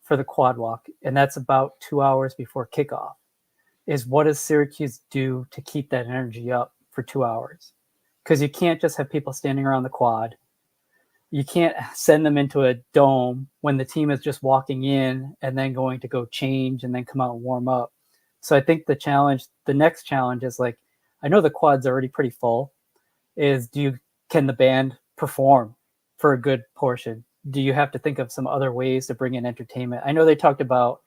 for the quad walk, and that's about 2 hours before kickoff. Is what does Syracuse do to keep that energy up for 2 hours? Because you can't just have people standing around the quad. You can't send them into a dome when the team is just walking in and then going to go change and then come out and warm up. So I think the next challenge is like, I know the quad's already pretty full, is can the band perform for a good portion? Do you have to think of some other ways to bring in entertainment? I know they talked about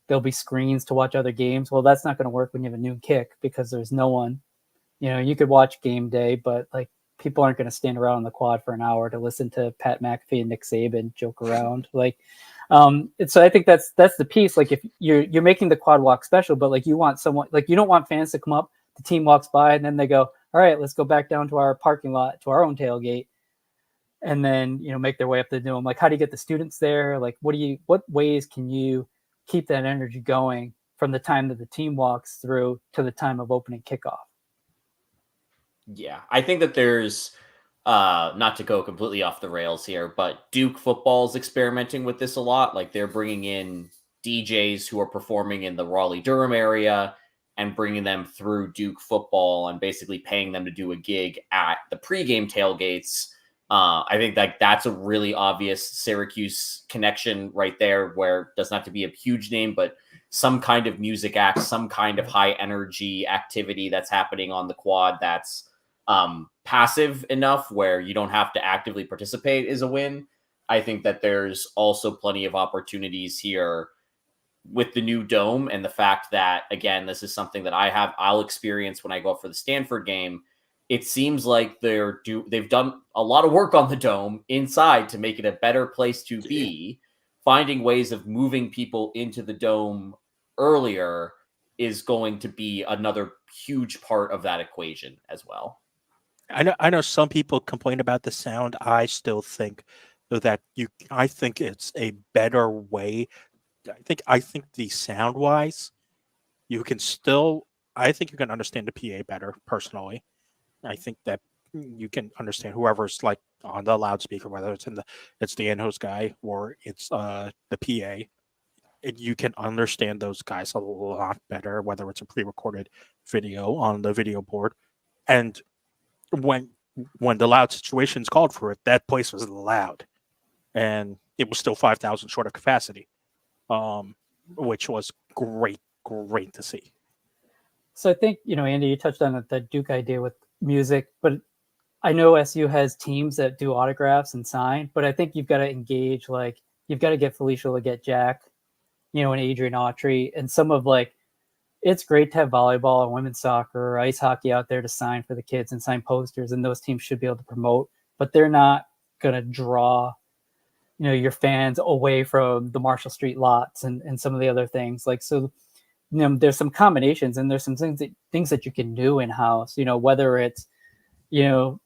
there'll be screens to watch other games. Well, that's not going to work when you have a noon kick because there's no one. You could watch game day, but like people aren't going to stand around on the quad for an hour to listen to Pat McAfee and Nick Saban joke around. So I think that's the piece. Like if you're making the quad walk special, but like you want someone, like you don't want fans to come up, the team walks by and then they go, all right, let's go back down to our parking lot, to our own tailgate. And then, make their way up the dome. Like, how do you get the students there? Like, what ways can you keep that energy going from the time that the team walks through to the time of opening kickoff? Yeah, I think that there's, not to go completely off the rails here, but Duke football's experimenting with this a lot. Like they're bringing in DJs who are performing in the Raleigh-Durham area and bringing them through Duke football and basically paying them to do a gig at the pregame tailgates. I think that's a really obvious Syracuse connection right there, where it doesn't have to be a huge name, but some kind of music act, some kind of high energy activity that's happening on the quad that's passive enough where you don't have to actively participate is a win. I think that there's also plenty of opportunities here with the new dome and the fact that, again, this is something that I'll experience when I go up for the Stanford game. It seems like they've done a lot of work on the dome inside to make it a better place to be. Finding ways of moving people into the dome earlier is going to be another huge part of that equation as well. I know some people complain about the sound. I still think that I think it's a better way. I think the sound wise, I think you can understand the PA better personally. I think that you can understand whoever's like on the loudspeaker, whether it's the in-host guy or it's the PA. You can understand those guys a lot better, whether it's a pre-recorded video on the video board. And when the loud situations called for it, that place was loud, and it was still 5,000 short of capacity, which was great to see. So I think, Andy, you touched on the Duke idea with music, but I know SU has teams that do autographs and sign, but I think you've got to engage, like you've got to get Felicia to get Jack, and Adrian Autry, and some of it's great to have volleyball and women's soccer or ice hockey out there to sign for the kids and sign posters, and those teams should be able to promote, but they're not going to draw, your fans away from the Marshall Street lots and some of the other things. There's some combinations and there's some things that you can do in-house, whether it's,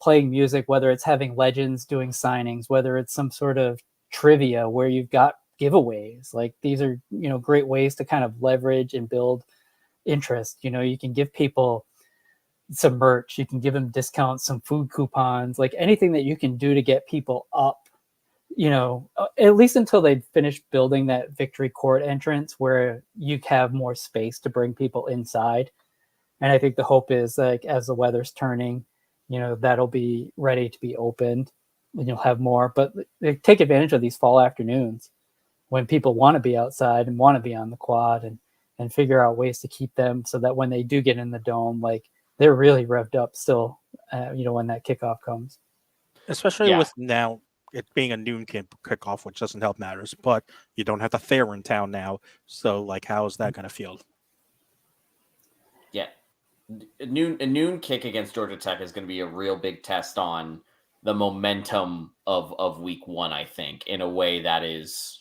playing music, whether it's having legends doing signings, whether it's some sort of trivia where you've got giveaways. Like these are, great ways to kind of leverage and build interest. You can give people some merch, you can give them discounts, some food coupons, like anything that you can do to get people up, at least until they finish building that victory court entrance where you have more space to bring people inside. And I think the hope is as the weather's turning, that'll be ready to be opened and you'll have more, but take advantage of these fall afternoons when people want to be outside and want to be on the quad and figure out ways to keep them so that when they do get in the dome, they're really revved up still, when that kickoff comes. Especially with now it being a noon kickoff, which doesn't help matters, but you don't have the fair in town now. So how is that going to feel? Yeah. A noon kick against Georgia Tech is going to be a real big test on the momentum of week one, I think, in a way that is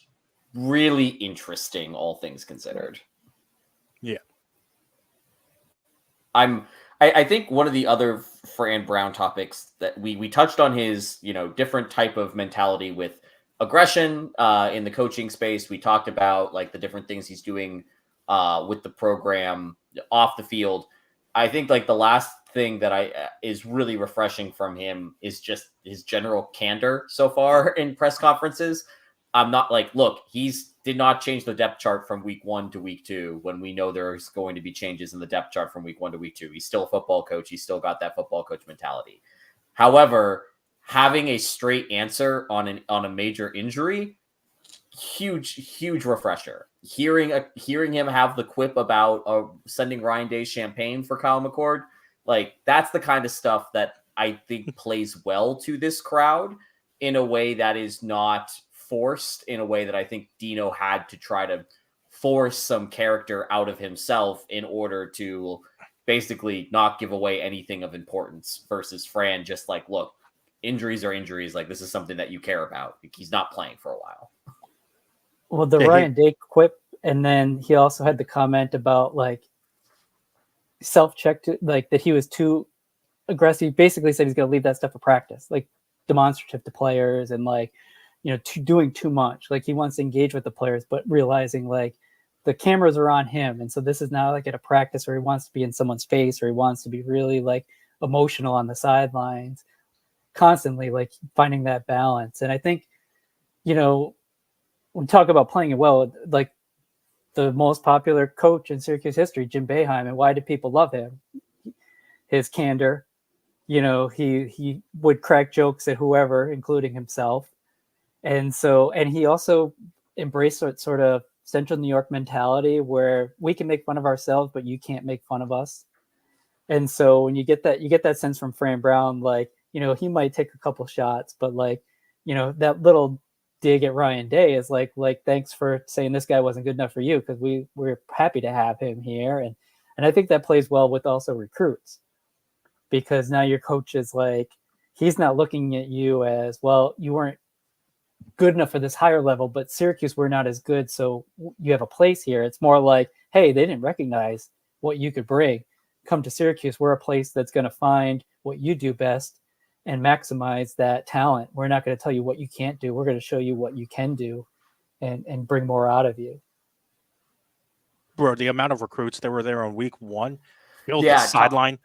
really interesting, all things considered. Yeah. I think one of the other Fran Brown topics that we touched on his, different type of mentality with aggression in the coaching space. We talked about like the different things he's doing with the program off the field. I think like the last thing that is really refreshing from him is just his general candor so far in press conferences. I'm not like, look, did not change the depth chart from week 1 to week 2 when we know there's going to be changes in the depth chart from week 1 to week 2. He's still a football coach. He's still got that football coach mentality. However, having a straight answer on a major injury, huge refresher. Hearing him have the quip about sending Ryan Day champagne for Kyle McCord, like that's the kind of stuff that I think plays well to this crowd in a way that is not forced, in a way that I think Dino had to try to force some character out of himself in order to basically not give away anything of importance, versus Fran just like, look, injuries are injuries. Like, this is something that you care about. He's not playing for a while. Well, the Ryan Day quip, and then he also had the comment about like self-check, like that he was too aggressive. He basically said he's going to leave that stuff for practice, like demonstrative to players, and like, doing too much. Like he wants to engage with the players, but realizing like the cameras are on him. And so this is now like at a practice where he wants to be in someone's face, or he wants to be really like emotional on the sidelines, constantly like finding that balance. And I think, when we talk about playing it well, like the most popular coach in Syracuse history, Jim Boeheim, and why did people love him? His candor, he would crack jokes at whoever, including himself. And he also embraced that sort of Central New York mentality where we can make fun of ourselves, but you can't make fun of us. And so when you get that sense from Fran Brown, like, he might take a couple shots, but like, that little dig at Ryan Day is like, thanks for saying this guy wasn't good enough for you, because we're happy to have him here. And I think that plays well with also recruits, because now your coach is like, he's not looking at you as, well, you weren't good enough for this higher level, but Syracuse, we're not as good, so you have a place here. It's more like, hey, they didn't recognize what you could bring. Come to Syracuse. We're a place that's going to find what you do best and maximize that talent. We're not going to tell you what you can't do. We're going to show you what you can do and bring more out of you. Bro, the amount of recruits that were there on week 1, the sideline.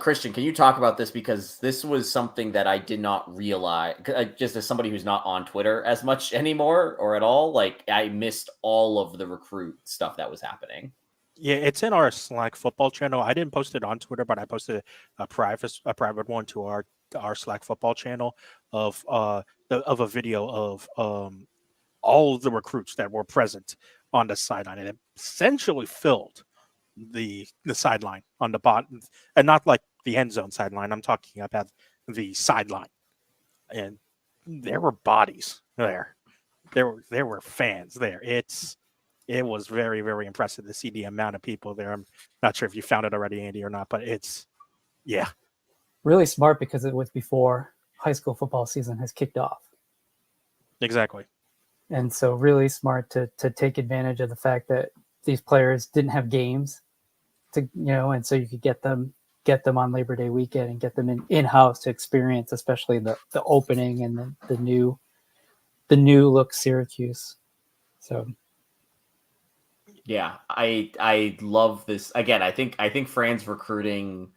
Christian, can you talk about this? Because this was something that I did not realize, just as somebody who's not on Twitter as much anymore or at all, like I missed all of the recruit stuff that was happening. Yeah, it's in our Slack football channel. I didn't post it on Twitter, but I posted a private one to our Slack football channel of a video of all of the recruits that were present on the sideline, and it essentially filled the sideline on the bottom, and not like the end zone sideline. I'm talking about the sideline, and there were bodies there. There were fans there. It was very, very impressive to see the amount of people there. I'm not sure if you found it already, Andy, or not, but it's really smart, because it was before high school football season has kicked off. Exactly. And so really smart to take advantage of the fact that these players didn't have games to, and so you could get them on Labor Day weekend and get them in-house to experience, especially the opening and the new look Syracuse. So yeah, I love this. Again, I think Fran's recruiting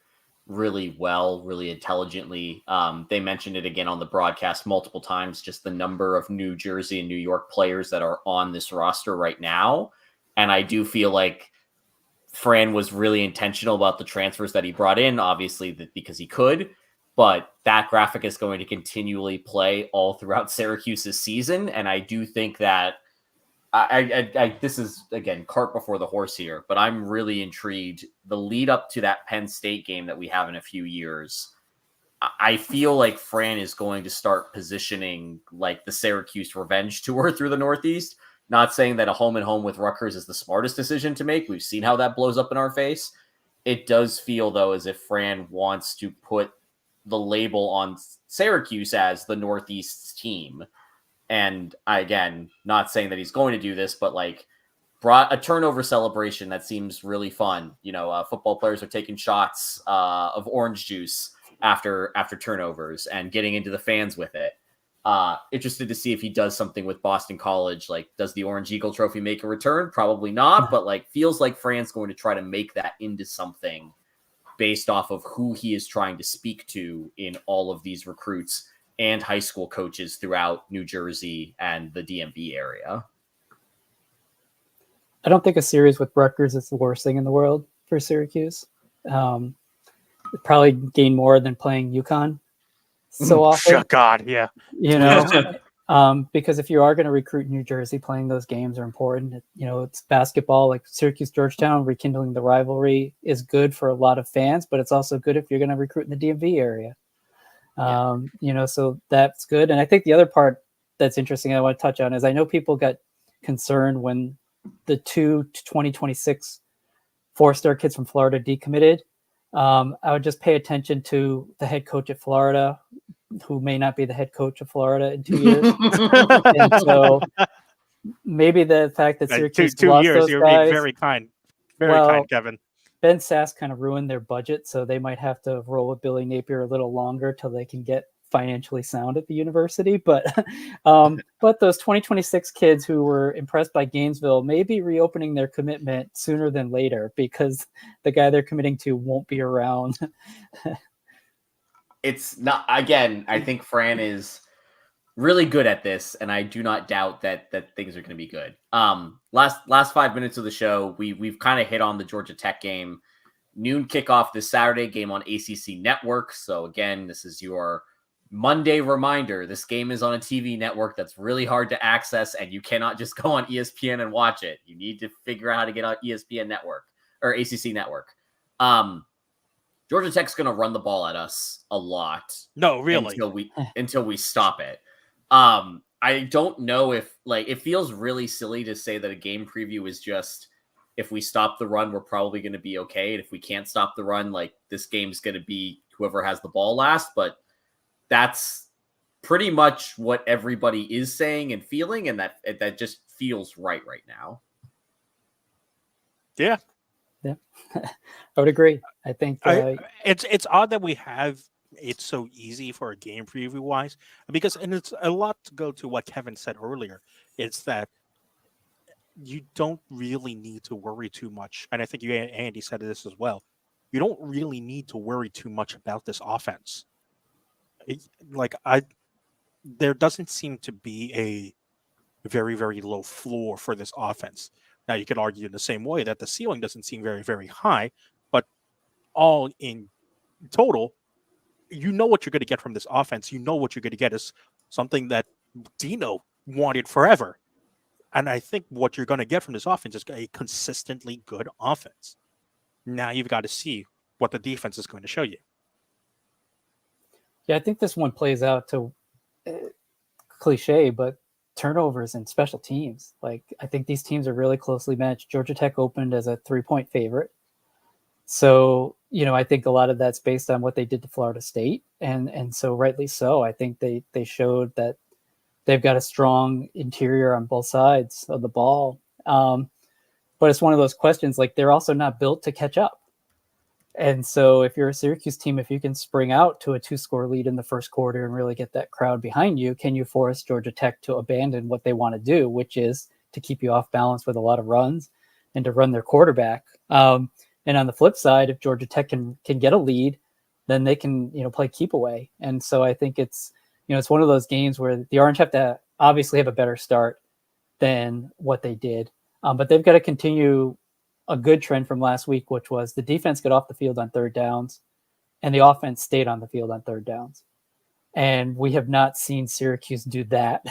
really well, really intelligently. They mentioned it again on the broadcast multiple times, just the number of New Jersey and New York players that are on this roster right now. And I do feel like Fran was really intentional about the transfers that he brought in, obviously because he could, but that graphic is going to continually play all throughout Syracuse's season. And I do think that I this is, again, cart before the horse here, but I'm really intrigued. The lead up to that Penn State game that we have in a few years, I feel like Fran is going to start positioning like the Syracuse revenge tour through the Northeast. Not saying that a home and home with Rutgers is the smartest decision to make. We've seen how that blows up in our face. It does feel, though, as if Fran wants to put the label on Syracuse as the Northeast's team. And again, not saying that he's going to do this, but like brought a turnover celebration that seems really fun. Football players are taking shots of orange juice after turnovers and getting into the fans with it. Interested to see if he does something with Boston College. Like, does the Orange Eagle Trophy make a return? Probably not, but like feels like Fran's going to try to make that into something based off of who he is trying to speak to in all of these recruits and high school coaches throughout New Jersey and the DMV area. I don't think a series with Rutgers is the worst thing in the world for Syracuse. Probably gain more than playing UConn so often. God, yeah. Because if you are going to recruit New Jersey, playing those games are important. It's basketball, like Syracuse Georgetown, rekindling the rivalry is good for a lot of fans, but it's also good if you're going to recruit in the DMV area. So that's good. And I think the other part that's interesting I want to touch on is I know people got concerned when the 2026 four-star kids from Florida decommitted. I would just pay attention to the head coach at Florida, who may not be the head coach of Florida in 2 years. And so maybe the fact that Syracuse two lost years, those you're guys, being very kind. Kind, Kevin. Ben Sass kind of ruined their budget, so they might have to roll with Billy Napier a little longer till they can get financially sound at the university. But those 2026 kids who were impressed by Gainesville may be reopening their commitment sooner than later because the guy they're committing to won't be around. It's not, again, I think Fran is really good at this, and I do not doubt that things are going to be good. Last 5 minutes of the show, we've kind of hit on the Georgia Tech game. Noon kickoff this Saturday, game on ACC Network. So again, this is your Monday reminder. This game is on a TV network that's really hard to access, and you cannot just go on ESPN and watch it. You need to figure out how to get on ESPN Network or ACC Network. Georgia Tech's going to run the ball at us a lot. No, really. Until we stop it. I don't know if, like, it feels really silly to say that a game preview is just, if we stop the run, we're probably going to be okay. And if we can't stop the run, like, this game's going to be whoever has the ball last. But that's pretty much what everybody is saying and feeling. And that just feels right now. Yeah. Yeah, I would agree. I think it's odd that we have it's so easy for a game preview wise, because, and it's a lot to go to what Kevin said earlier. It's that you don't really need to worry too much. And I think Andy said this as well. You don't really need to worry too much about this offense. There doesn't seem to be a very, very low floor for this offense. Now, you could argue in the same way that the ceiling doesn't seem very, very high, but all in total, you know what you're going to get from this offense. You know what you're going to get is something that Dino wanted forever. And I think what you're going to get from this offense is a consistently good offense. Now you've got to see what the defense is going to show you. Yeah, I think this one plays out to cliche, but turnovers and special teams. Like, I think these teams are really closely matched. Georgia Tech opened as a 3-point favorite. So, I think a lot of that's based on what they did to Florida State. And so rightly so, I think they showed that they've got a strong interior on both sides of the ball. But it's one of those questions, like, they're also not built to catch up. And so if you're a Syracuse team, if you can spring out to a 2-score lead in the first quarter and really get that crowd behind you, can you force Georgia Tech to abandon what they want to do, which is to keep you off balance with a lot of runs and to run their quarterback? And on the flip side, if Georgia Tech can get a lead, then they can, play keep away. And so I think it's one of those games where the Orange have to obviously have a better start than what they did. But they've got to continue a good trend from last week, which was the defense got off the field on third downs and the offense stayed on the field on third downs. And we have not seen Syracuse do that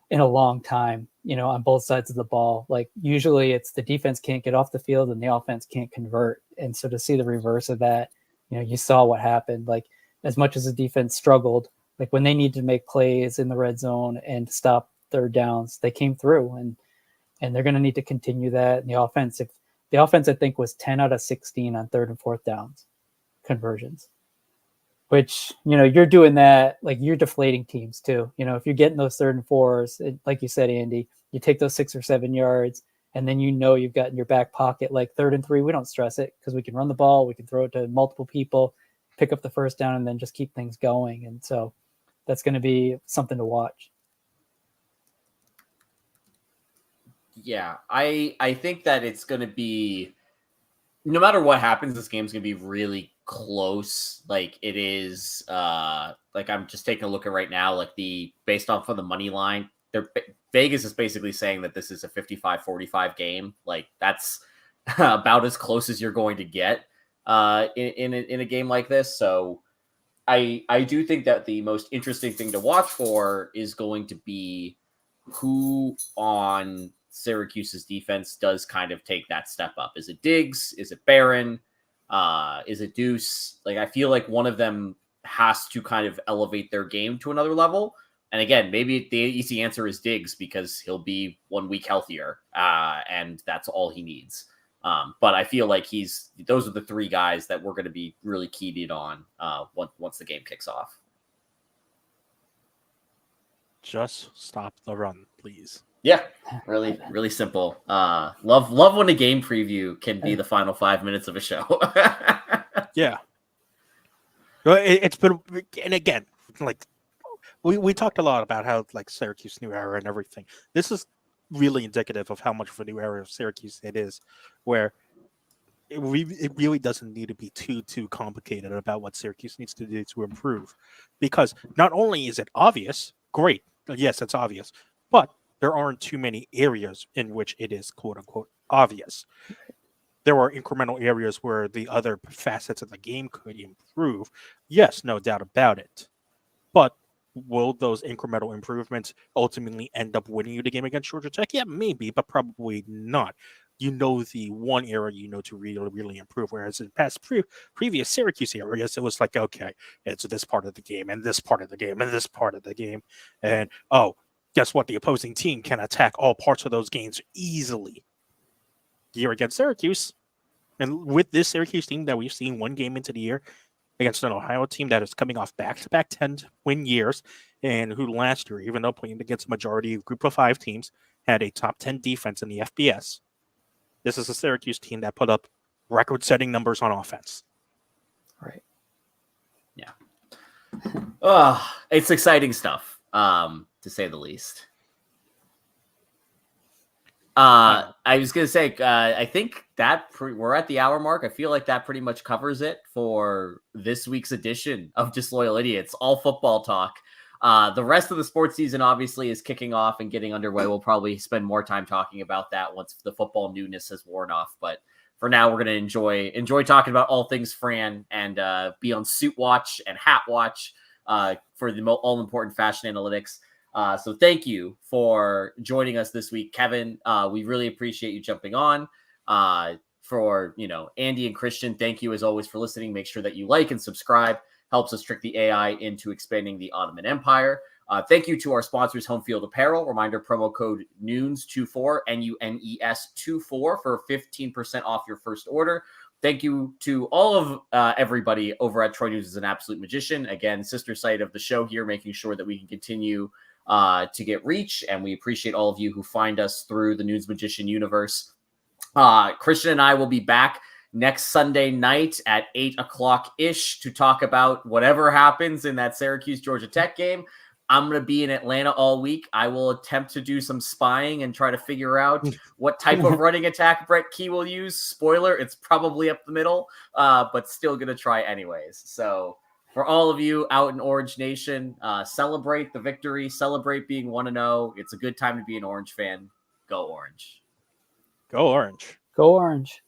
in a long time, on both sides of the ball. Like, usually it's the defense can't get off the field and the offense can't convert. And so to see the reverse of that, you saw what happened. Like, as much as the defense struggled, like, when they needed to make plays in the red zone and stop third downs, they came through, and they're going to need to continue that. And the offense, I think, was 10 out of 16 on third and fourth downs conversions, which, you're doing that, like, you're deflating teams too. If you're getting those third and fours, like you said, Andy, you take those 6 or 7 yards And then you've got in your back pocket, like 3rd and 3, we don't stress it because we can run the ball, we can throw it to multiple people, pick up the first down, and then just keep things going. And so that's going to be something to watch. Yeah, I think that it's going to be, no matter what happens, this game's going to be really close. Like it is, like I'm just taking a look at right now, like based off of the money line, Vegas is basically saying that this is a 55-45 game. Like that's about as close as you're going to get in a game like this. So I do think that the most interesting thing to watch for is going to be who on Syracuse's defense does kind of take that step up. Is it Diggs? Is it Barron? Is it Deuce? Like, I feel like one of them has to kind of elevate their game to another level. And again, maybe the easy answer is Diggs because he'll be 1 week healthier, and that's all he needs. But I feel like those are the 3 guys that we're going to be really keyed in on once the game kicks off. Just stop the run, please. Yeah, really, really simple. Love when a game preview can be the final 5 minutes of a show. Yeah. It's been, and again, like we talked a lot about how like Syracuse new era and everything. This is really indicative of how much of a new era of Syracuse it is, where it really doesn't need to be too complicated about what Syracuse needs to do to improve, because not only is it obvious, great, yes, it's obvious, but there aren't too many areas in which it is quote unquote obvious. There are incremental areas where the other facets of the game could improve. Yes, no doubt about it. But will those incremental improvements ultimately end up winning you the game against Georgia Tech? Yeah, maybe, but probably not. You know the one area you know to really, really improve. Whereas in past previous Syracuse areas, it was like, okay, it's this part of the game and this part of the game and this part of the game. And, oh, guess what? The opposing team can attack all parts of those games easily. Here against Syracuse, and with this Syracuse team that we've seen one game into the year against an Ohio team that is coming off back-to-back 10-win years, and who last year, even though playing against a majority of Group of 5 teams, had a top 10 defense in the FBS. This is a Syracuse team that put up record-setting numbers on offense. Right. Yeah. It's exciting stuff, to say the least. I was going to say, I think that we're at the hour mark. I feel like that pretty much covers it for this week's edition of Disloyal Idiots, all football talk. The rest of the sports season obviously is kicking off and getting underway. We'll probably spend more time talking about that once the football newness has worn off. But for now, we're going to enjoy talking about all things Fran and be on suit watch and hat watch for the all important fashion analytics. So thank you for joining us this week, Kevin. We really appreciate you jumping on. For Andy and Christian, thank you as always for listening. Make sure that you like and subscribe. Helps us trick the AI into expanding the Ottoman Empire. Thank you to our sponsors, Home Field Apparel. Reminder, promo code NUNES24, NUNES24 for 15% off your first order. Thank you to all of everybody over at Troy News is an Absolute Magician. Again, sister site of the show here, making sure that we can continue to get reach, and we appreciate all of you who find us through the News Magician universe. Christian and I will be back next Sunday night at 8 o'clock ish to talk about whatever happens in that Syracuse Georgia Tech game. I'm going to be in Atlanta all week. I will attempt to do some spying and try to figure out what type of running attack Brett Key will use. Spoiler, it's probably up the middle, but still going to try anyways. So for all of you out in Orange Nation, celebrate the victory, celebrate being 1-0. It's a good time to be an Orange fan. Go Orange. Go Orange. Go Orange.